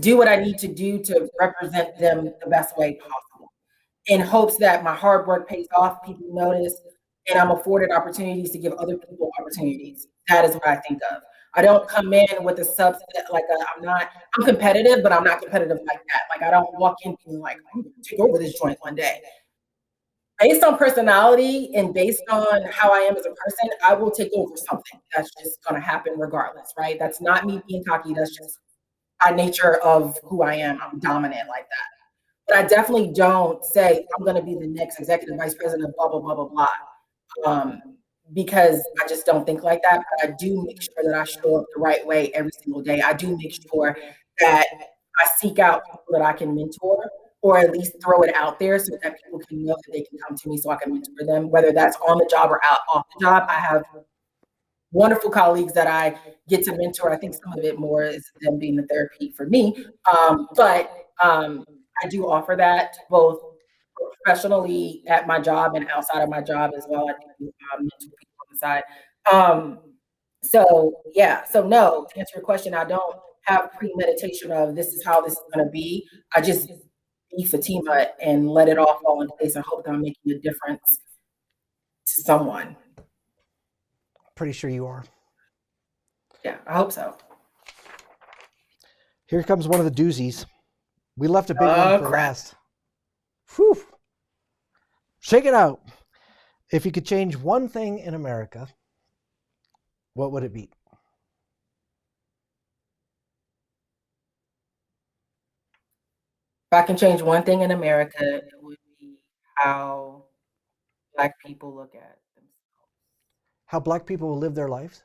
do what I need to do to represent them the best way possible, in hopes that my hard work pays off, people notice, and I'm afforded opportunities to give other people opportunities. That is what I think of. I don't come in with a subset, like I'm competitive, but I'm not competitive like that. Like I don't walk in being like, I'm going to take over this joint one day. Based on personality and based on how I am as a person, I will take over something. That's just going to happen regardless, right? That's not me being cocky. That's just by nature of who I am. I'm dominant like that. But I definitely don't say I'm going to be the next executive vice president of blah, blah, blah, blah, blah. Because I just don't think like that. But I do make sure that I show up the right way every single day. I do make sure that I seek out people that I can mentor, or at least throw it out there so that people can know that they can come to me so I can mentor them, whether that's on the job or off the job. I have wonderful colleagues that I get to mentor. I think some of it more is them being the therapy for me. But I do offer that both professionally at my job and outside of my job as well. I do mentor people on the side. So no, to answer your question, I don't have premeditation of this is how this is going to be. I just be Fatima and let it all fall into place and hope that I'm making a difference to someone. Pretty sure you are. Yeah, I hope so. Here comes one of the doozies. We left a big one for last. Whew. Shake it out. If you could change one thing in America, what would it be? If I can change one thing in America, it would be how Black people look at themselves. How Black people will live their lives?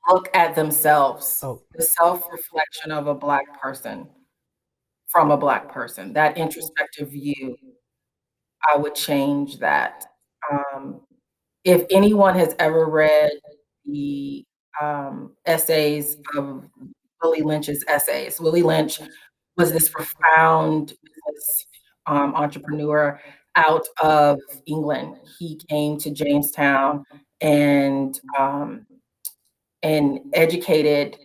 Look at themselves. Oh. The self-reflection of a Black person from a Black person, that introspective view, I would change that. If anyone has ever read the essays of Willie Lynch's essays, Willie Lynch was this profound business entrepreneur out of England. He came to Jamestown and educated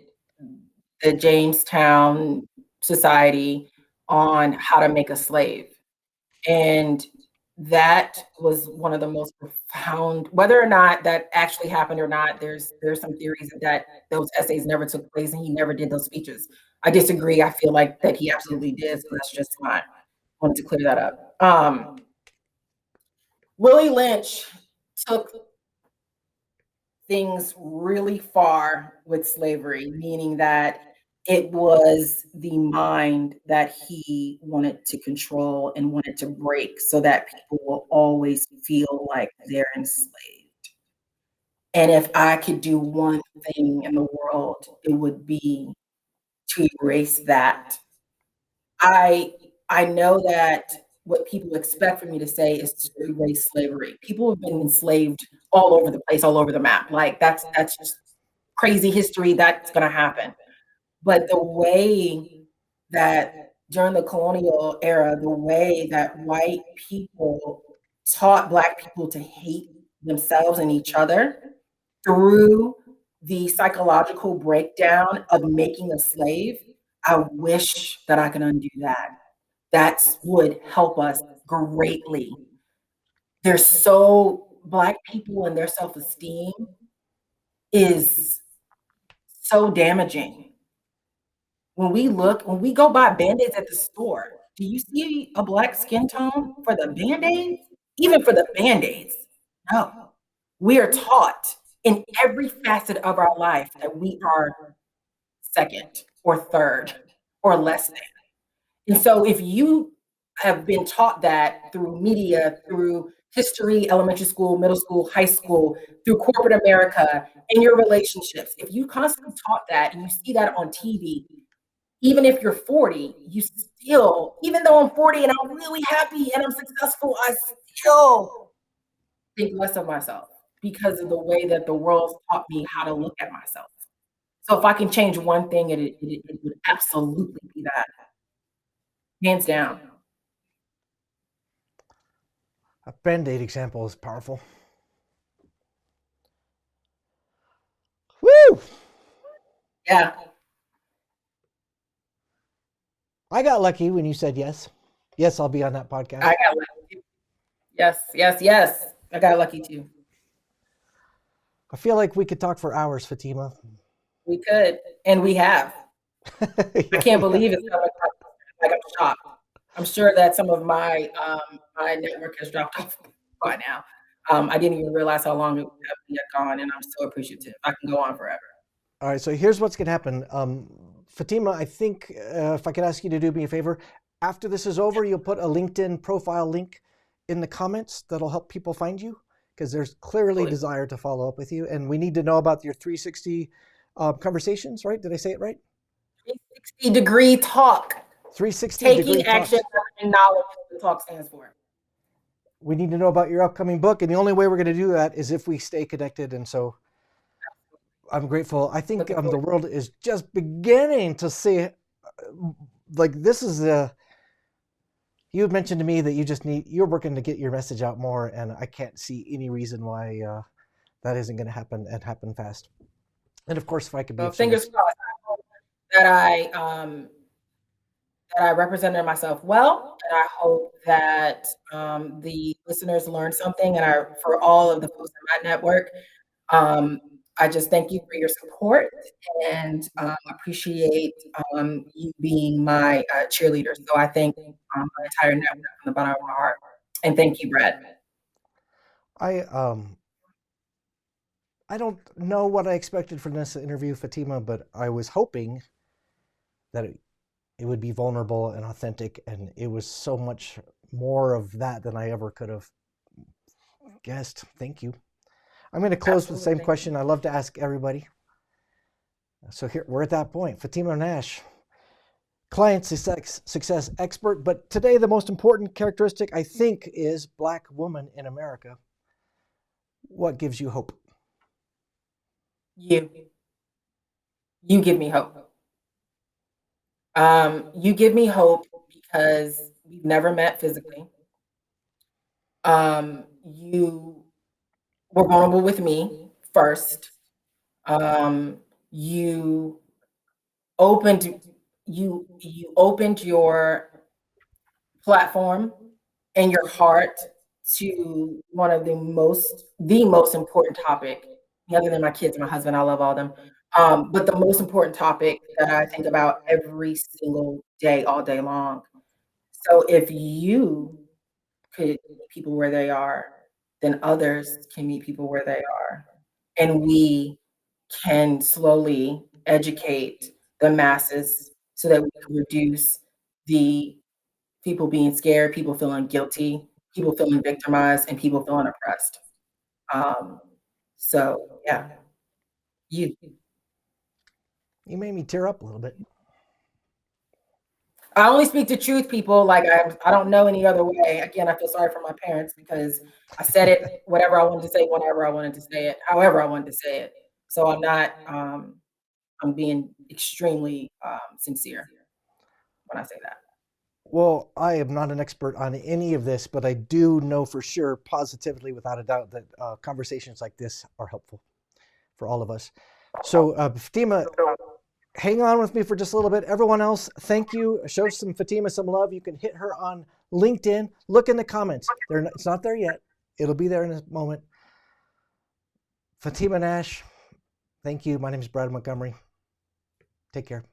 the Jamestown society on how to make a slave. And that was one of the most profound, whether or not that actually happened or not, there's some theories that those essays never took place and he never did those speeches. I disagree. I feel like that he absolutely did. So that's just fine. Wanted to clear that up. Willie Lynch took things really far with slavery, meaning that it was the mind that he wanted to control and wanted to break so that people will always feel like they're enslaved. And if I could do one thing in the world, it would be to erase that. I I know that what people expect for me to say is to erase slavery. People have been enslaved all over the place, all over the map. Like that's just crazy history. That's gonna happen. But the way that during the colonial era, the way that white people taught Black people to hate themselves and each other through the psychological breakdown of making a slave, I wish that I could undo that. That would help us greatly. They're so Black people and their self-esteem is so damaging. When we go buy Band-Aids at the store, do you see a Black skin tone for the Band-Aids? Even for the Band-Aids? No. We are taught in every facet of our life that we are second or third or less than. And so if you have been taught that through media, through history, elementary school, middle school, high school, through corporate America, in your relationships, if you constantly taught that and you see that on TV, even if you're 40, you still, even though I'm 40 and I'm really happy and I'm successful, I still think less of myself because of the way that the world taught me how to look at myself. So if I can change one thing, it would absolutely be that, hands down. A Band-Aid example is powerful. Woo! Yeah. I got lucky when you said yes. Yes, I'll be on that podcast. I got lucky. Yes, yes, yes. I got lucky too. I feel like we could talk for hours, Fatima. We could, and we have. I can't believe it's coming up. Like I'm shocked. I'm sure that some of my my network has dropped off by now. I didn't even realize how long we had gone, and I'm so appreciative. I can go on forever. All right, so here's what's going to happen. Fatima, I think if I could ask you to do me a favor, after this is over, you'll put a LinkedIn profile link in the comments that'll help people find you because there's clearly desire to follow up with you. And we need to know about your 360 conversations, right? Did I say it right? 360-degree talk. 360-degree Taking action and knowledge, the talk stands for. We need to know about your upcoming book. And the only way we're going to do that is if we stay connected. And so I'm grateful. I think the world is just beginning to see, like this is you had mentioned to me that you're working to get your message out more. And I can't see any reason why that isn't going to happen and happen fast. And of course, if I could be of fingers crossed, I hope that I represented myself well, and I hope that the listeners learned something. And for all of the folks in my network, I just thank you for your support and appreciate you being my cheerleader. So I thank my entire network from the bottom of my heart. And thank you, Brad. I don't know what I expected from this interview, Fatima, but I was hoping that it would be vulnerable and authentic, and it was so much more of that than I ever could have guessed. Thank you. I'm going to close with the same question I love to ask everybody. So here we're at that point. Fatima Nash, client success expert, but today the most important characteristic I think is Black woman in America. What gives you hope? You give me hope. You give me hope because we've never met physically. You were vulnerable with me first. You opened your platform and your heart to one of the most important topic, other than my kids and my husband. I love all of them. But the most important topic that I think about every single day, all day long. So if you could meet people where they are, then others can meet people where they are. and we can slowly educate the masses so that we can reduce the people being scared, people feeling guilty, people feeling victimized, and people feeling oppressed. Um, so yeah, you. You made me tear up a little bit. I only speak the truth, people. Like I don't know any other way. Again, I feel sorry for my parents because I said it whatever I wanted to say, whenever I wanted to say it, however I wanted to say it. So I'm not. I'm being extremely sincere when I say that. Well, I am not an expert on any of this, but I do know for sure, positively, without a doubt, that conversations like this are helpful for all of us. So, Fatima, hang on with me for just a little bit. Everyone else, thank you. Show some Fatima some love. You can hit her on LinkedIn. Look in the comments. It's not there yet. It'll be there in a moment. Fatima Nash, thank you. My name is Brad Montgomery. Take care.